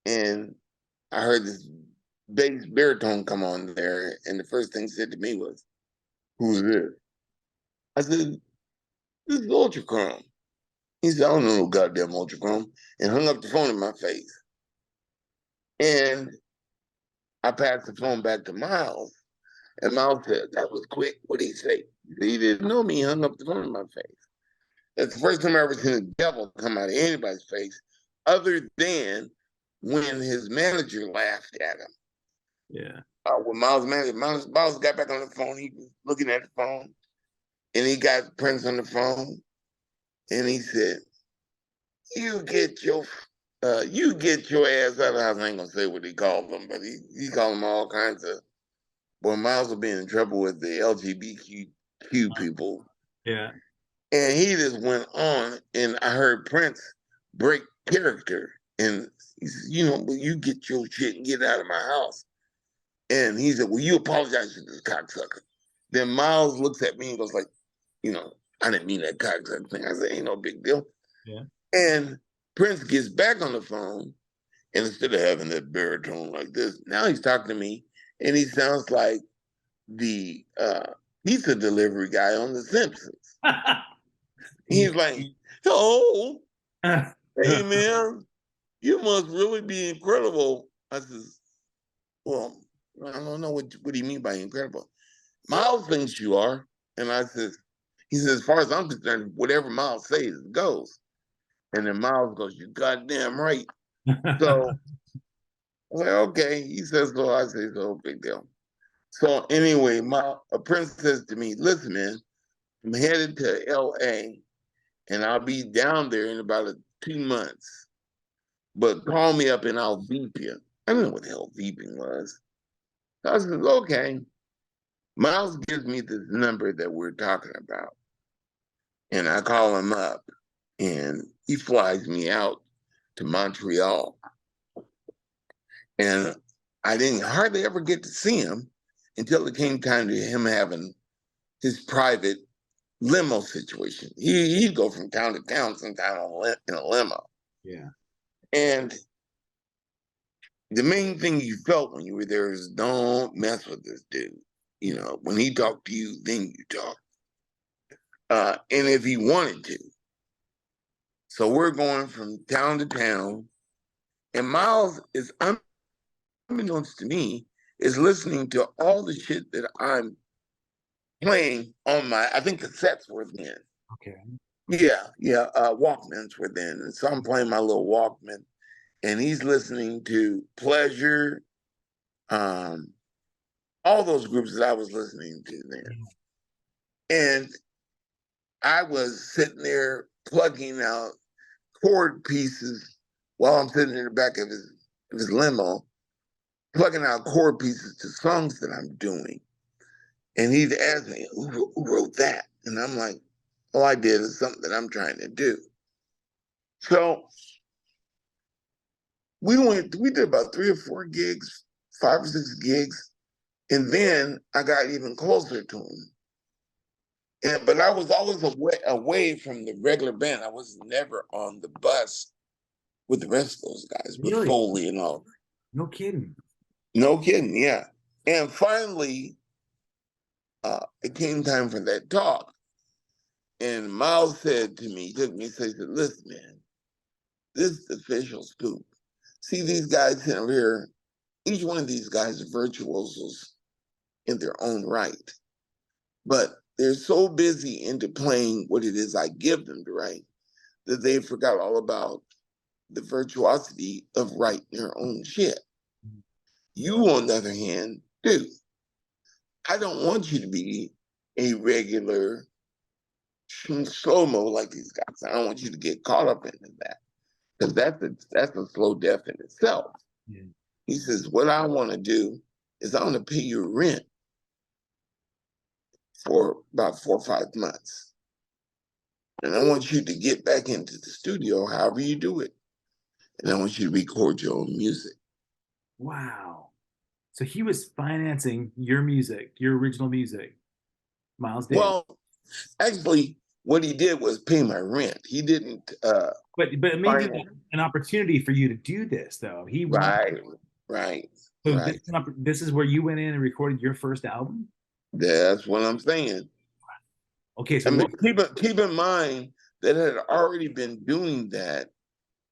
And I heard this bass baritone come on there. And the first thing he said to me was, who's this? I said, this is Ultra Krome. He said, I don't know no goddamn Ultra Krome, and hung up the phone in my face. And I passed the phone back to Miles, and Miles said, that was quick. What did he say? He didn't know me. He hung up the phone in my face. That's the first time I ever seen the devil come out of anybody's face, other than when his manager laughed at him. Yeah. When Miles got back on the phone, he was looking at the phone, and he got Prince on the phone, and he said, you get your ass out of the house. I ain't gonna say what he called them, but he called them all kinds of. Boy, Miles will be in trouble with the LGBTQ people. Yeah. And he just went on, and I heard Prince break character, and he said, you get your shit and get out of my house. And he said, well, you apologize to this cocksucker. Then Miles looks at me and goes like, I didn't mean that cocksucker thing. I said, ain't no big deal. Yeah. And Prince gets back on the phone, and instead of having that baritone like this, now he's talking to me, and he sounds like the pizza delivery guy on The Simpsons. He's like, "Oh, hey man, you must really be incredible." I says, "Well, I don't know what do you mean by incredible." Miles thinks you are, and I says, he says, "As far as I'm concerned, whatever Miles says goes." And then Miles goes, "You goddamn right." So I'm like, okay. He says, "So," I say, "So big deal." So anyway, a prince says to me, "Listen, man, I'm headed to LA and I'll be down there in about 2 months. But call me up and I'll beep you." I don't know what the hell beeping was. So I said, okay. Miles gives me this number that we're talking about. And I call him up and he flies me out to Montreal. And I didn't hardly ever get to see him until it came time to him having his private limo situation. He'd go from town to town sometime in a limo. Yeah. And the main thing you felt when you were there is don't mess with this dude. You know, when he talked to you, then you talk. And if he wanted to. So we're going from town to town. And Miles is, unbeknownst to me, is listening to all the shit that I'm playing on I think cassettes were then. Okay. Yeah, Walkmans were then. And so I'm playing my little Walkman. And he's listening to Pleasure, all those groups that I was listening to then. And I was sitting there plugging out chord pieces while I'm sitting in the back of his limo, plugging out chord pieces to songs that I'm doing. And he'd ask me, who wrote that? And I'm like, all I did is something that I'm trying to do. So we did about 3 or 4 gigs, 5 or 6 gigs. And then I got even closer to him. But I was always away from the regular band. I was never on the bus with the rest of those guys, with Really? Foley and all. No kidding. No kidding, yeah. And finally, it came time for that talk. And Miles said to me, he took me and said, "Listen, man, this is the official scoop. See these guys sitting here, each one of these guys are virtuosos in their own right. But they're so busy into playing what it is I give them to write that they forgot all about the virtuosity of writing their own shit. You, on the other hand, do. I don't want you to be a regular slow-mo like these guys. I don't want you to get caught up into that because that's a slow death in itself." Yeah. He says, "What I want to do is I want to pay you rent for about 4 or 5 months. And I want you to get back into the studio, however you do it. And I want you to record your own music." Wow. So he was financing your music, your original music. Miles did. Well, actually, what he did was pay my rent. He didn't But it made finance. you an opportunity for you to do this though. He wanted. Right, right, So right. this is where you went in and recorded your first album? That's what I'm saying. Okay, I so mean, what keep in mind that I had already been doing that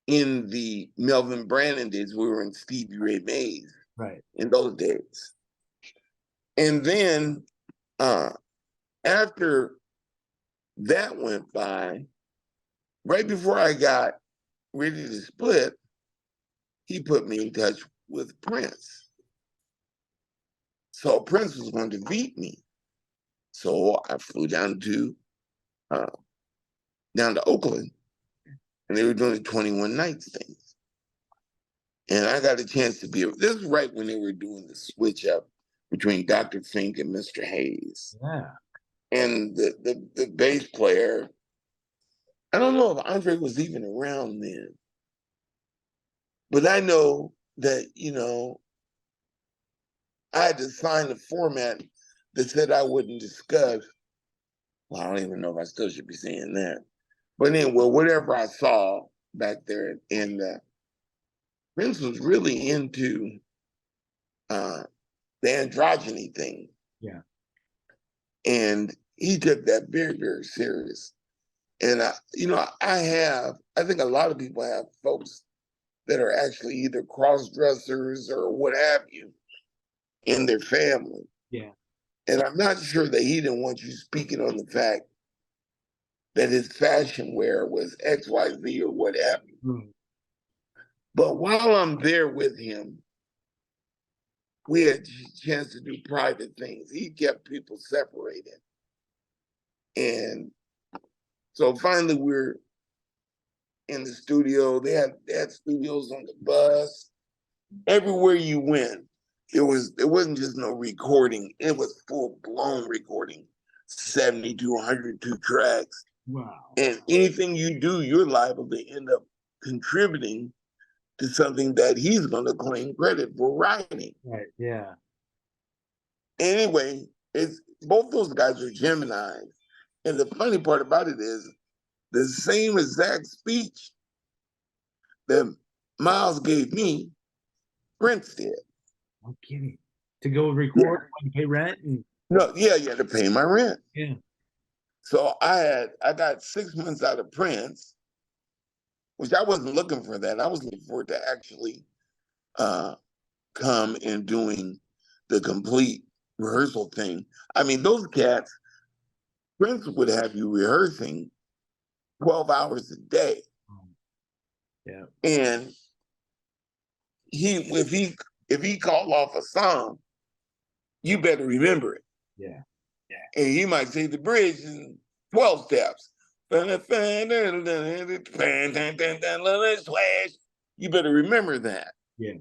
in the Melvin Brandon days. We were in Stevie Ray Mays right. in those days. And then after that went by, right before I got ready to split, he put me in touch with Prince. So Prince was going to beat me. So I flew uh, down to Oakland, and they were doing the 21 Nights thing. And I got a chance to be, this is right when they were doing the switch up between Dr. Fink and Mr. Hayes. Yeah. And the bass player, I don't know if Andre was even around then, but I know that, I had to sign a format that said I wouldn't discuss. Well, I don't even know if I still should be saying that. But anyway, whatever I saw back there, and Prince was really into the androgyny thing. Yeah. And he took that very, very serious. And I think a lot of people have folks that are actually either cross dressers or what have you in their family. Yeah. And I'm not sure that he didn't want you speaking on the fact that his fashion wear was XYZ or what have you. Mm. But while I'm there with him, we had a chance to do private things. He kept people separated. And so finally we're in the studio. They had studios on the bus. Everywhere you went, it wasn't just no recording, it was full-blown recording. 70 to 102 tracks. Wow. And anything you do, you're liable to end up contributing to something that he's going to claim credit for writing. Right. Yeah. Anyway, it's both those guys are Geminis. And the funny part about it is the same exact speech that Miles gave me, Prince did. I'm kidding. To go record and pay rent and No, yeah, you had to pay my rent. yeah. So I got 6 months out of Prince, which I wasn't looking for that. I was looking forward to actually come and doing the complete rehearsal thing. I mean, those cats, Prince would have you rehearsing 12 hours a day. Yeah. And if he called off a song, you better remember it. Yeah. And he might say the bridge in 12 steps. You better remember that. Yeah.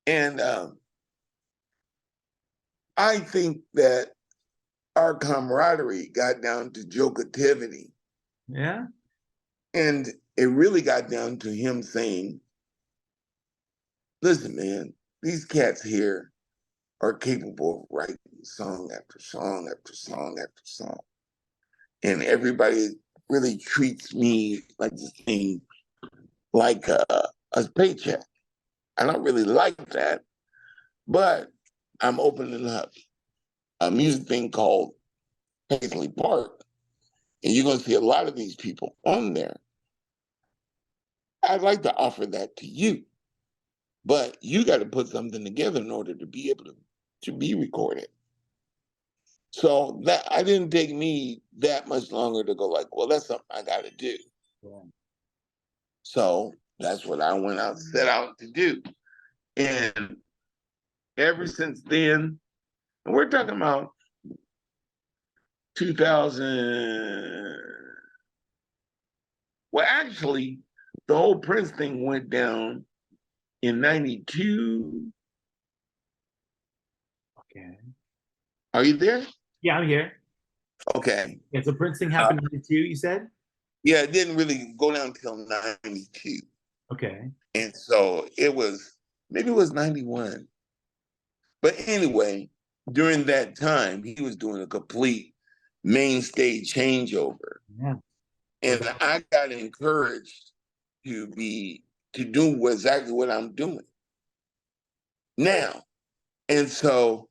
And I think that our camaraderie got down to jokativity. Yeah. And it really got down to him saying, listen, man, these cats here are capable of writing song after song after song after song. And everybody really treats me like this thing, like a paycheck. I don't really like that, but I'm opening up a music thing called Paisley Park, and you're going to see a lot of these people on there. I'd like to offer that to you, but you got to put something together in order to be able to be recorded. So that I didn't take me that much longer to go like, well, that's something I got to do. Yeah. So that's what I went out, set out to do. And ever since then, and we're talking about 2000. Well, actually, the whole Prince thing went down in 92. Okay. Are you there? Yeah, I'm here. Okay. Yeah, so Prince thing happened in 92, you said? Yeah, it didn't really go down until 92. Okay. And so maybe it was 91. But anyway, during that time, he was doing a complete mainstay changeover. Yeah. And I got encouraged to do exactly what I'm doing now. And so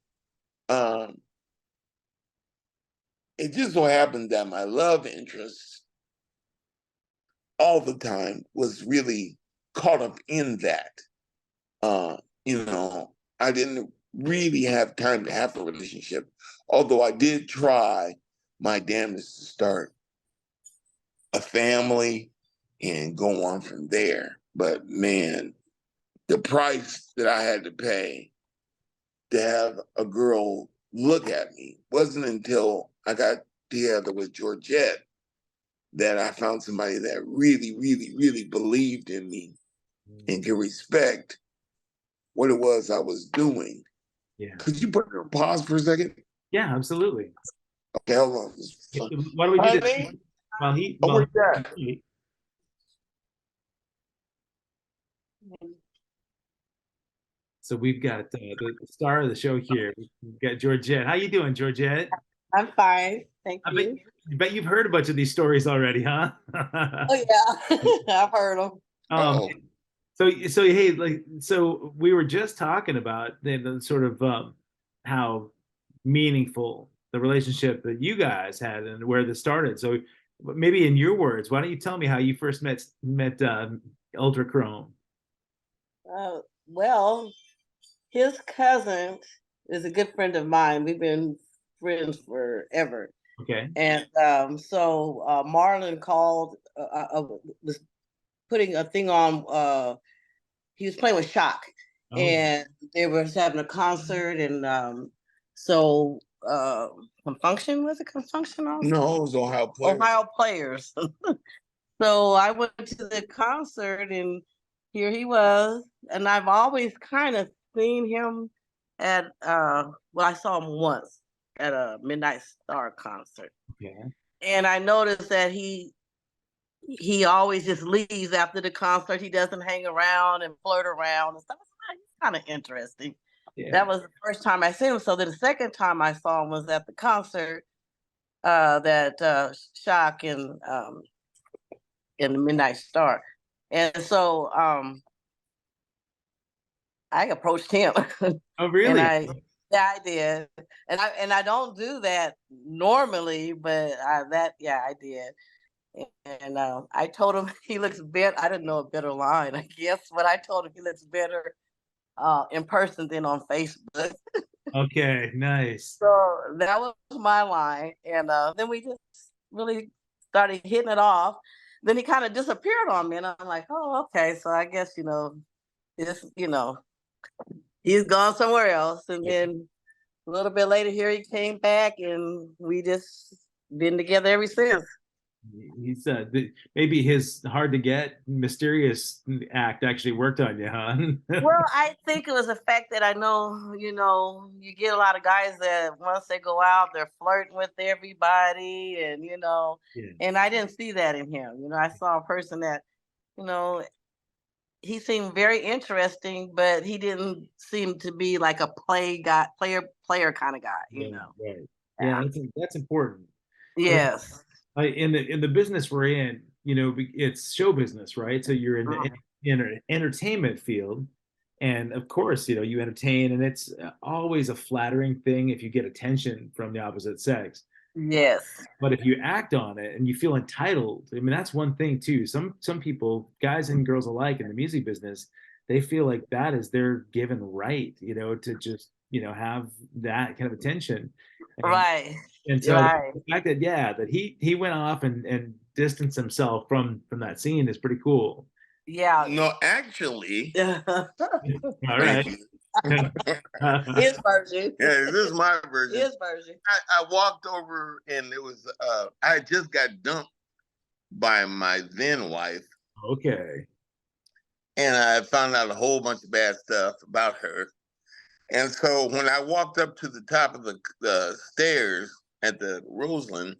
it just so happened that my love interest all the time was really caught up in that. I didn't really have time to have a relationship, although I did try my damnedest to start a family and go on from there. But man, the price that I had to pay to have a girl look at me wasn't until I got together with Georgette that I found somebody that really, really, really believed in me and could respect what it was I was doing. Yeah. Could you put it on pause for a second? Yeah, absolutely. Okay, hold on. Why don't we do this? Honey? While Where's that? So we've got the star of the show here. We've got Georgette. How you doing, Georgette? I'm fine, thank I you. bet you've heard a bunch of these stories already, huh? Oh yeah, I've heard them. So hey, so we were just talking about the sort of how meaningful the relationship that you guys had and where this started. So maybe in your words, why don't you tell me how you first met Ultra Krome? Well, his cousin is a good friend of mine. We've been friends forever. Okay. And so Marlon called, was putting a thing on, he was playing with Shock. Oh. And they were having a concert, and so Confunction, was it Confunction also? No, it was Ohio Players. Ohio Players. So I went to the concert, and here he was, and I've always kind of seen him at well, I saw him once at a Midnight Star concert. Okay. And I noticed that he always just leaves after the concert. He doesn't hang around and flirt around and stuff. It's kind of interesting. Yeah. That was the first time I seen him. So then the second time I saw him was at the concert that Shock and the Midnight Star. And so I approached him. Oh, really? And I did. And I don't do that normally, but I did. And I told him he looks better. I didn't know a better line, I guess, but I told him he looks better in person than on Facebook. Okay, nice. So that was my line. And then we just really started hitting it off. Then he kind of disappeared on me, and I'm like, oh, okay. So I guess, he's gone somewhere else. And then a little bit later here he came back, and we just been together ever since. He's maybe his hard to get, mysterious act actually worked on you, huh? Well, I think it was the fact that I know, you get a lot of guys that once they go out, they're flirting with everybody, and Yeah. and I didn't see that in him. I saw a person that, he seemed very interesting, but he didn't seem to be like a player kind of guy. Right. Yeah, that's important. Yes. In the business we're in, it's show business, right? So you're in the entertainment field, and of course, you entertain, and it's always a flattering thing if you get attention from the opposite sex. Yes. But if you act on it and you feel entitled, I mean, that's one thing too. Some people, guys and girls alike in the music business, they feel like that is their given right, to just, have that kind of attention. Right. And so Right. the fact that, that he went off and distanced himself from that scene is pretty cool. Yeah. No, actually. All right. His version. Yeah, this is my version. His version. I walked over, and it was I just got dumped by my then wife. Okay. And I found out a whole bunch of bad stuff about her. And so when I walked up to the top of the stairs at the Roseland,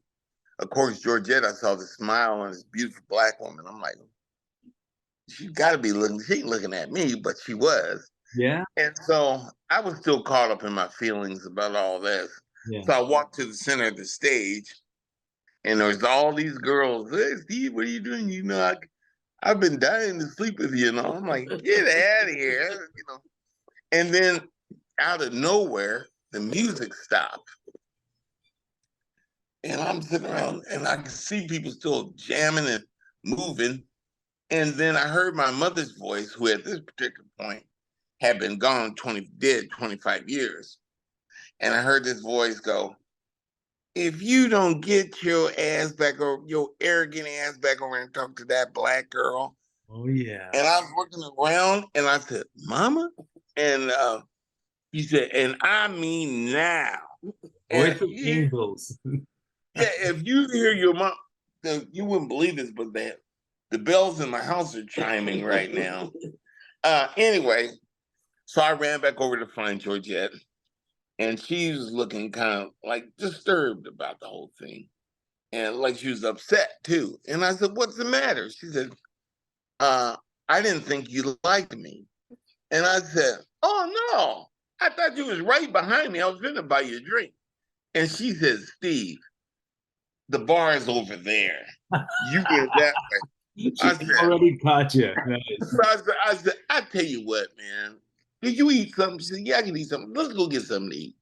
of course, Georgette, I saw the smile on this beautiful Black woman. I'm like, she got to be looking. She ain't looking at me, but she was. Yeah. And so I was still caught up in my feelings about all this. Yeah. So I walked to the center of the stage, and there was all these girls. Hey, Steve, what are you doing? I've been dying to sleep with you. I'm like, get out of here. And then out of nowhere, the music stopped. And I'm sitting around, and I can see people still jamming and moving. And then I heard my mother's voice, who at this particular point had been dead 25 years. And I heard this voice go, if you don't get your ass back, or your arrogant ass back over and talk to that Black girl. Oh, yeah. And I was looking around, and I said, Mama? And he said, and I mean now. Voice of angels. Yeah, if you hear your mom, you wouldn't believe this, but the bells in my house are chiming right now. Anyway, so I ran back over to find Georgette, and she was looking kind of like disturbed about the whole thing, and like she was upset too. And I said, what's the matter? She said, I didn't think you liked me. And I said, oh no, I thought you was right behind me. I was gonna buy you a drink. And she said, Steve, the bar is over there. You get that way. I already caught you. Nice. So I said, I tell you what, man. Did you eat something? She said, yeah, I can eat something. Let's go get something to eat.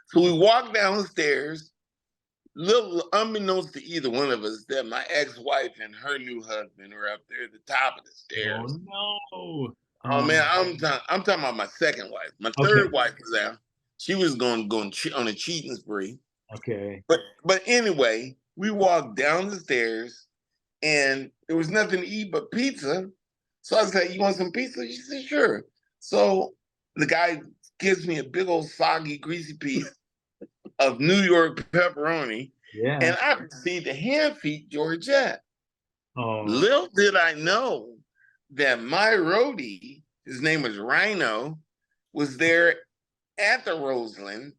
So we walked down the stairs, little unbeknownst to either one of us, that my ex-wife and her new husband were up there at the top of the stairs. Oh no. Oh man, I'm talking about my second wife. My Okay. third wife was there. She was going on a cheating spree. Okay. But anyway, we walked down the stairs, and there was nothing to eat but pizza. So I said, "You want some pizza?" She said, "Sure." So the guy gives me a big old soggy, greasy piece of New York pepperoni, Yeah. and I proceeded to hand feed Georgette. Oh. Little did I know that my roadie, his name was Rhino, was there at the Roseland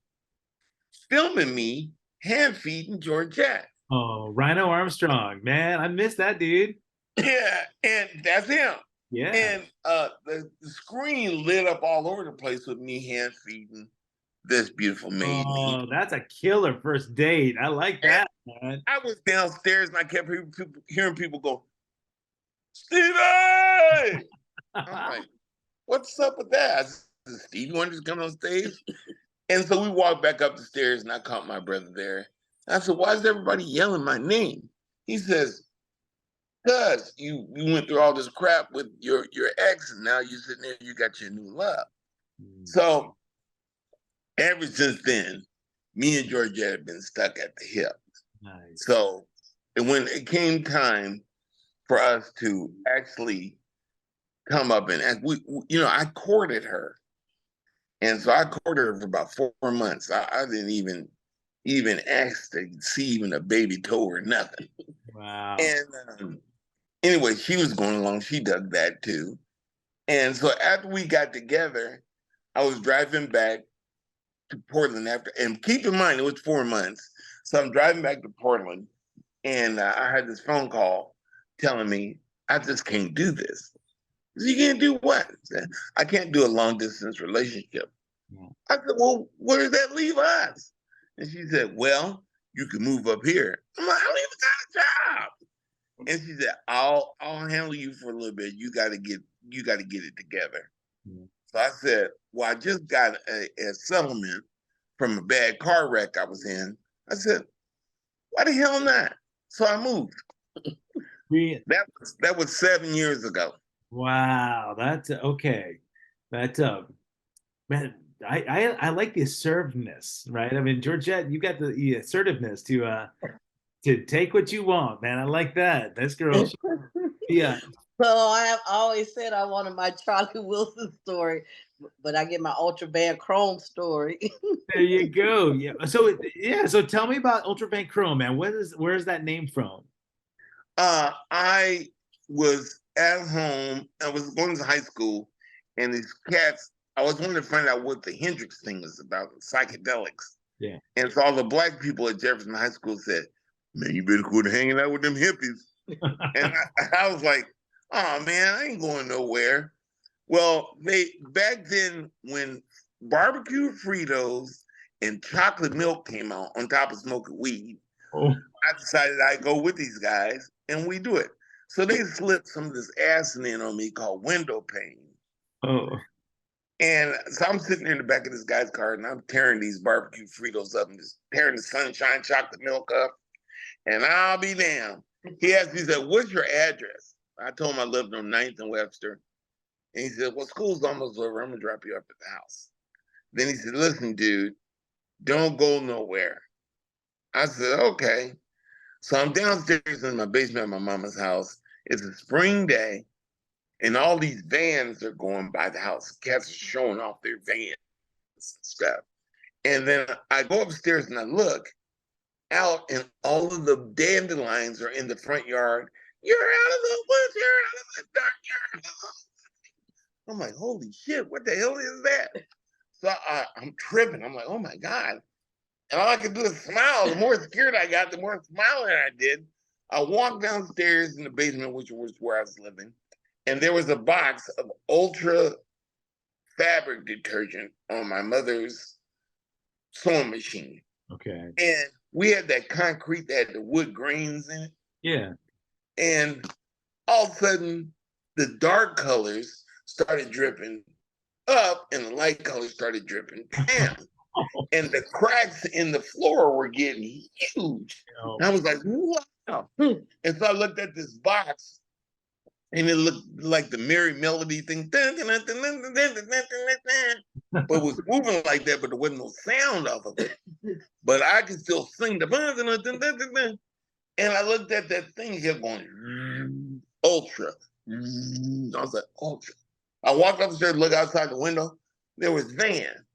filming me hand feeding Georgette. Oh, Rhino Armstrong, man, I miss that dude. Yeah, and that's him. Yeah. And the screen lit up all over the place with me hand feeding this beautiful maid. Oh, that's a killer first date. I like that, man. I was downstairs and I kept hearing people go, "Stevie!" I'm like, "What's up with that?" I said, "Stevie wanted to come on stage." And so we walked back up the stairs and I caught my brother there. I said, "Why is everybody yelling my name?" He says, "Because you went through all this crap with your ex, and now you're sitting there, you got your new love." So ever since then, me and Georgette have been stuck at the hip. Nice. So and when it came time for us to actually come up and act, I courted her. And so I courted her for about 4 months. I didn't even ask to see even a baby toe or nothing. Wow. And anyway, she was going along. She dug that too. And so after we got together, I was driving back to Portland after, and keep in mind, it was 4 months. So I'm driving back to Portland, and I had this phone call telling me, "I just can't do this." I said, "You can't do what?" I said, "I can't do a long distance relationship." Yeah. I said, "Well, where does that leave us?" And she said, "Well, you can move up here." I'm like, "I don't even got a job." And she said, I'll handle you for a little bit. You gotta get it together." Yeah. So I said, "Well, I just got a settlement from a bad car wreck I was in." I said, "Why the hell not?" So I moved. That was 7 years ago. Wow, that's okay. That man, I like the assertiveness, right? I mean, Georgette, you got the assertiveness to take what you want, man. I like that. This girl, yeah. So I have always said I wanted my Charlie Wilson story, but I get my Ultra Band Krome story. There you go. Yeah. So yeah. So tell me about Ultra Van Krome, man. Where's that name from? I was at home. I was going to high school, and these cats. I was wanting to find out what the Hendrix thing was about, psychedelics. Yeah. And so all the black people at Jefferson High School said, "Man, you better quit hanging out with them hippies." And I was like, "Oh man, I ain't going nowhere." Well, back then when barbecue Fritos and chocolate milk came out on top of smoking weed, Oh. I decided I'd go with these guys and we do it. So they slipped some of this acid in on me called window pane. Oh. And so I'm sitting in the back of this guy's car and I'm tearing these barbecue Fritos up and just tearing the sunshine chocolate milk up. And I'll be damned. He asked me, he said, "What's your address?" I told him I lived on 9th and Webster. And he said, "Well, school's almost over. I'm going to drop you up at the house." Then he said, "Listen, dude, don't go nowhere." I said, "Okay." So I'm downstairs in my basement of my mama's house. It's a spring day, and all these vans are going by the house. Cats are showing off their vans and stuff. And then I go upstairs and I look out, and all of the dandelions are in the front yard. "You're out of the woods. You're out of the dark. You're out of the..." I'm like, "Holy shit, what the hell is that?" So I'm tripping. I'm like, "Oh my God." And all I could do is smile. The more scared I got, the more smiling I did. I walked downstairs in the basement, which was where I was living, and there was a box of ultra fabric detergent on my mother's sewing machine. Okay. And we had that concrete that had the wood grains in it. Yeah. And all of a sudden, the dark colors started dripping up and the light colors started dripping down. and the cracks in the floor were getting huge. Oh. And I was like, wow. And so I looked at this box, and it looked like the Merry Melody thing. But it was moving like that, but there wasn't no sound off of it. But I could still sing the. And I looked at that thing, it kept going, ultra. I was like, ultra. I walked upstairs, looked outside the window. There was van.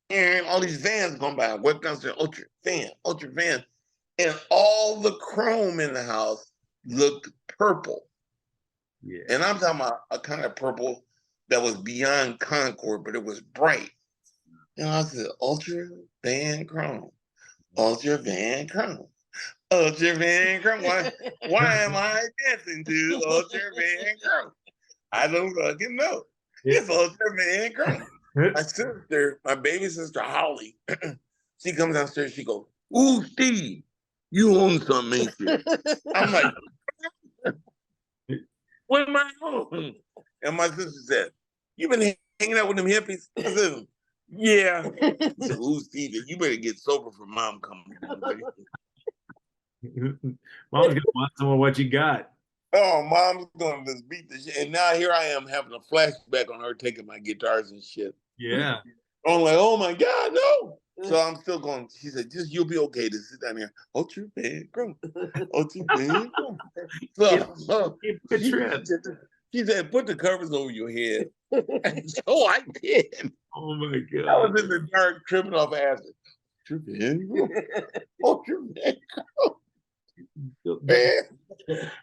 And all these vans going by. I went downstairs, ultra van. And all the chrome in the house looked purple. Yeah. And I'm talking about a kind of purple that was beyond Concord, but it was bright. And I said, ultra van chrome. Ultra van chrome. Ultra van chrome. Why am I dancing to ultra van chrome? I don't fucking know. It's ultra van chrome. My sister, my baby sister Holly, she comes downstairs. She goes, "Ooh, Steve, you own something, ain't you?" I'm like, "What am I on?" And my sister said, "You been hanging out with them hippies?" I said, "Yeah." She said, "Ooh, Steve, you better get sober for mom coming." Mom's gonna want some of what you got. Oh, mom's gonna just beat the shit. And now here I am having a flashback on her taking my guitars and shit. Yeah. I'm like, oh my God, no. So I'm still going. She said, just you'll be okay to sit down here. Ultra bad growth. Ultra bad growth. So she said, put the covers over your head. And so I did. Oh my God. I was in the dark tripping off acid. Ultra bad growth. Ultra bad growth.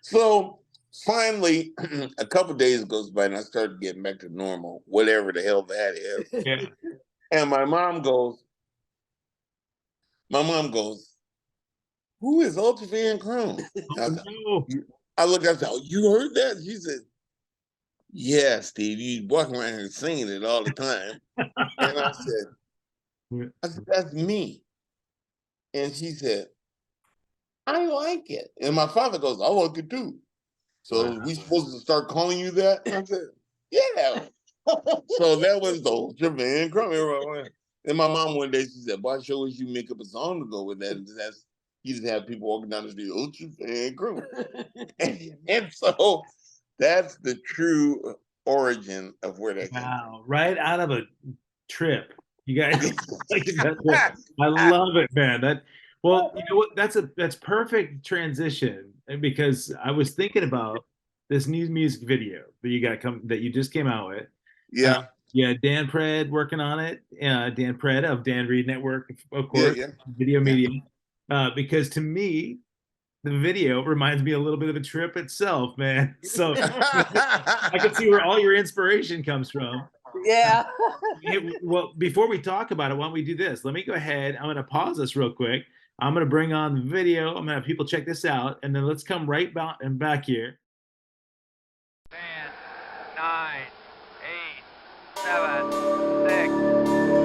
So finally, a couple days goes by and I started getting back to normal, whatever the hell that is. Yeah. And my mom goes, who is Ultra Van Chrome? Oh, no. I look at her, you heard that? She said, yeah, Steve, you walking around here singing it all the time. And I said, that's me. And she said, I like it. And my father goes, I like it too. So we supposed to start calling you that? And I said, yeah. So that was the Ultra Van Chrome. And my mom one day, she said, boy, I sure wish you make up a song to go with that. And you just have people walking down the street, Ultra Van Chrome. And so that's the true origin of where that came from. Right out of a trip. You guys, I love it, man. Well, you know what? That's perfect transition, because I was thinking about this new music video that you just came out with. Yeah. Yeah, Dan Pred working on it. Dan Pred of Dan Reed Network, of course, video media. Because to me, the video reminds me a little bit of a trip itself, man. So I can see where all your inspiration comes from. Yeah. Well, before we talk about it, why don't we do this? Let me go ahead. I'm going to pause this real quick. I'm going to bring on the video. I'm going to have people check this out, and then let's come right back here. 10, 9, 8, 7, 6,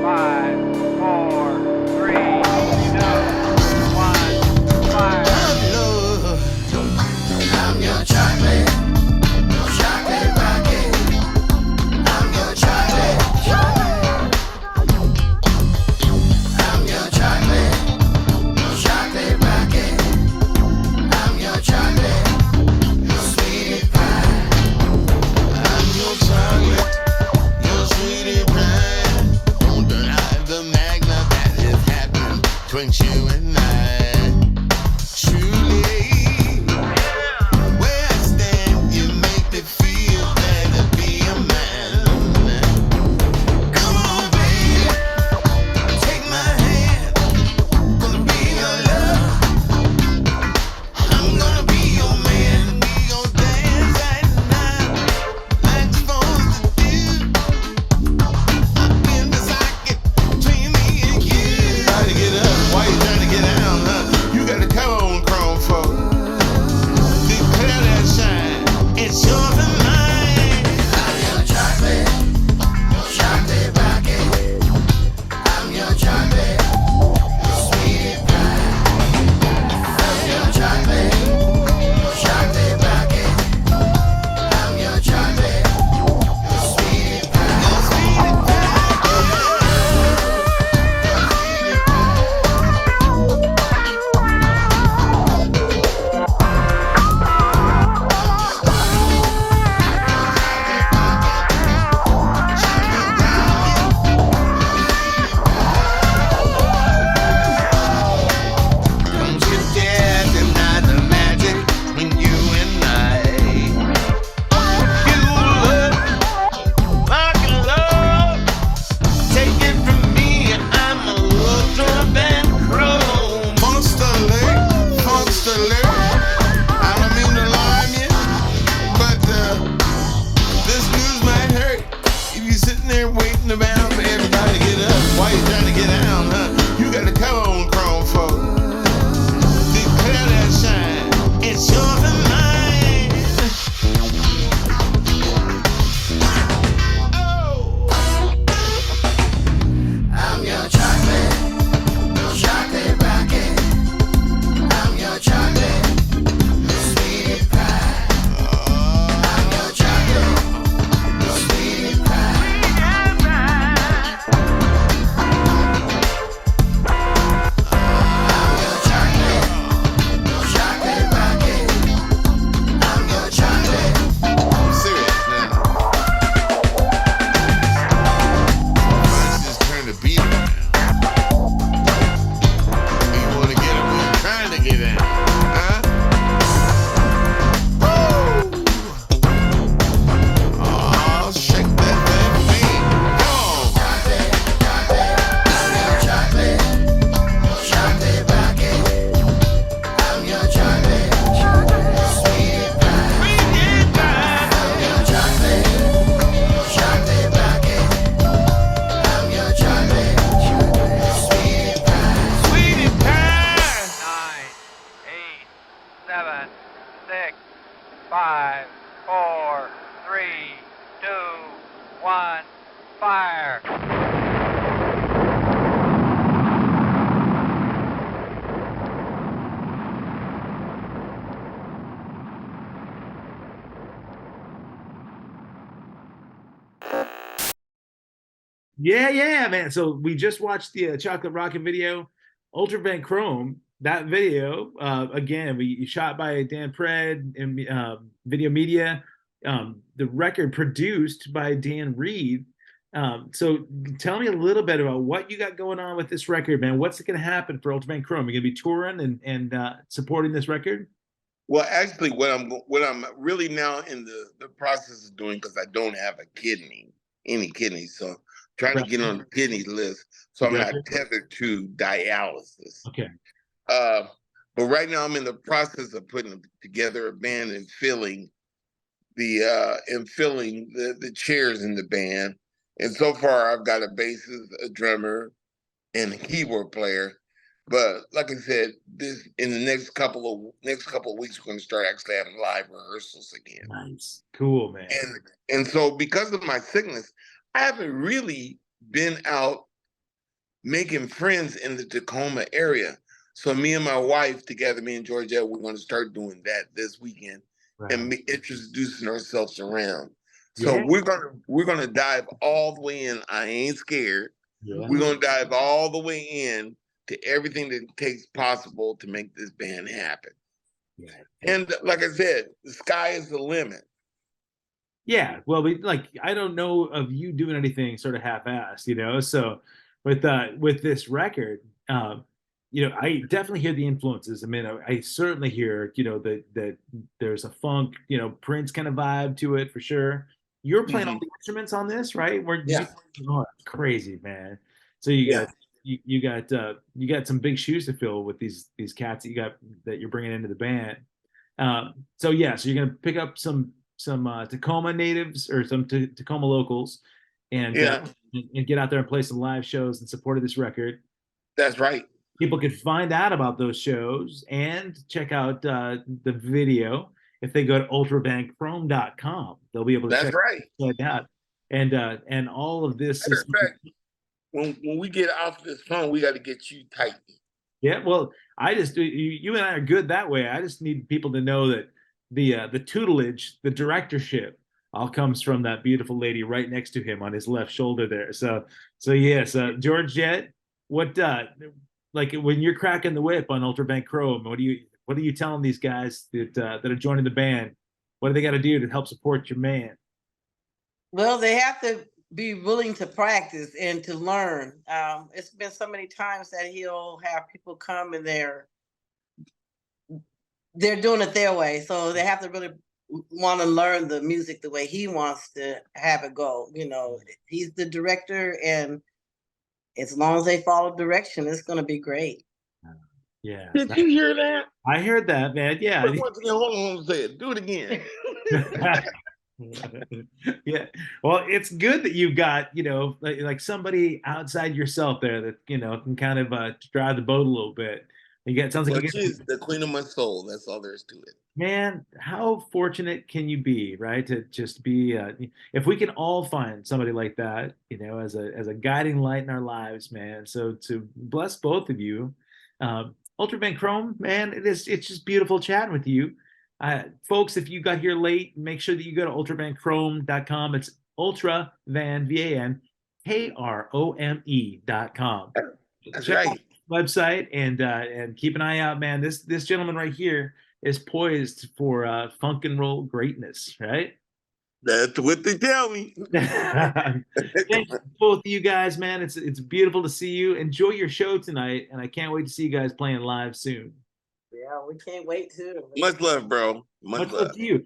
5, 4, 3, 2, 1, fire. I'm your chocolate rocket. I'm your chocolate. I'm your chocolate rocket. I'm your chocolate sweetie pie. I'm your chocolate, your sweetie pie. Don't deny the magna that has happened betwixt you and I. Truly. Why you trying to get down, huh? Yeah, man. So we just watched the Chocolate Rocket video, Ultra Van Chrome. That video, again, we shot by Dan Pred and Video Media. The record produced by Dan Reed. So tell me a little bit about what you got going on with this record, man. What's going to happen for Ultra Van Chrome? You're going to be touring and supporting this record? Well, actually, what I'm really now in the process of doing, because I don't have any kidneys, so trying to get on the kidney list, so I'm not tethered to dialysis. Okay. But right now I'm in the process of putting together a band and filling the chairs in the band. And so far I've got a bassist, a drummer, and a keyboard player. But like I said, this in the next couple of weeks we're going to start actually having live rehearsals again. Nice, cool, man. And so because of my sickness, I haven't really been out making friends in the Tacoma area. So me and my wife together, me and Georgette, we're going to start doing that this weekend, and introducing ourselves around. So we're gonna dive all the way in. I ain't scared. We're gonna dive all the way in to everything that takes possible to make this band happen. And like I said, the sky is the limit. Yeah, well, I don't know of you doing anything sort of half-assed, you know. So with this record, you know, I definitely hear the influences. I mean, I certainly hear, you know, that there's a funk, you know, Prince kind of vibe to it for sure. You're playing all the instruments on this, right? Oh, crazy, man. So you got some big shoes to fill with these cats that you're bringing into the band. So you're gonna pick up some Tacoma natives or some Tacoma locals, and get out there and play some live shows in support of this record. That's right. People can find out about those shows and check out the video if they go to ultravanchrome.com. They'll be able to check it out. And all of this is. When we get off this phone, we got to get you tight. Yeah, well, you and I are good that way. I just need people to know that the tutelage, the directorship, all comes from that beautiful lady right next to him on his left shoulder there. So yes, Georgette, what like when you're cracking the whip on Ultra Van Chrome, what are you telling these guys that are joining the band? What do they got to do to help support your man? Well, they have to be willing to practice and to learn. It's been so many times that he'll have people come and they're doing it their way. So they have to really want to learn the music the way he wants to have it go. You know, he's the director, and as long as they follow direction, it's going to be great. Yeah. Did you hear that? I heard that, man. Yeah. Once again, hold on, say it. Do it again. Yeah, well, it's good that you've got, you know, like somebody outside yourself there that, you know, can kind of drive the boat a little bit. Sounds like she's the queen of my soul. That's all there is to it. Man, how fortunate can you be, right? To just be, if we can all find somebody like that, you know, as a guiding light in our lives, man. So to bless both of you, Ultra Van Chrome, man, it's just beautiful chatting with you. Folks, if you got here late, make sure that you go to ultravanchrome.com. It's ultravan, VAN, KROME.com. That's Check right. out the website and keep an eye out, man. This gentleman right here is poised for funk and roll greatness, right? That's what they tell me. Thanks to both of you guys, man. It's beautiful to see you. Enjoy your show tonight, and I can't wait to see you guys playing live soon. Yeah, we can't wait to. Much love, bro. Much love to you.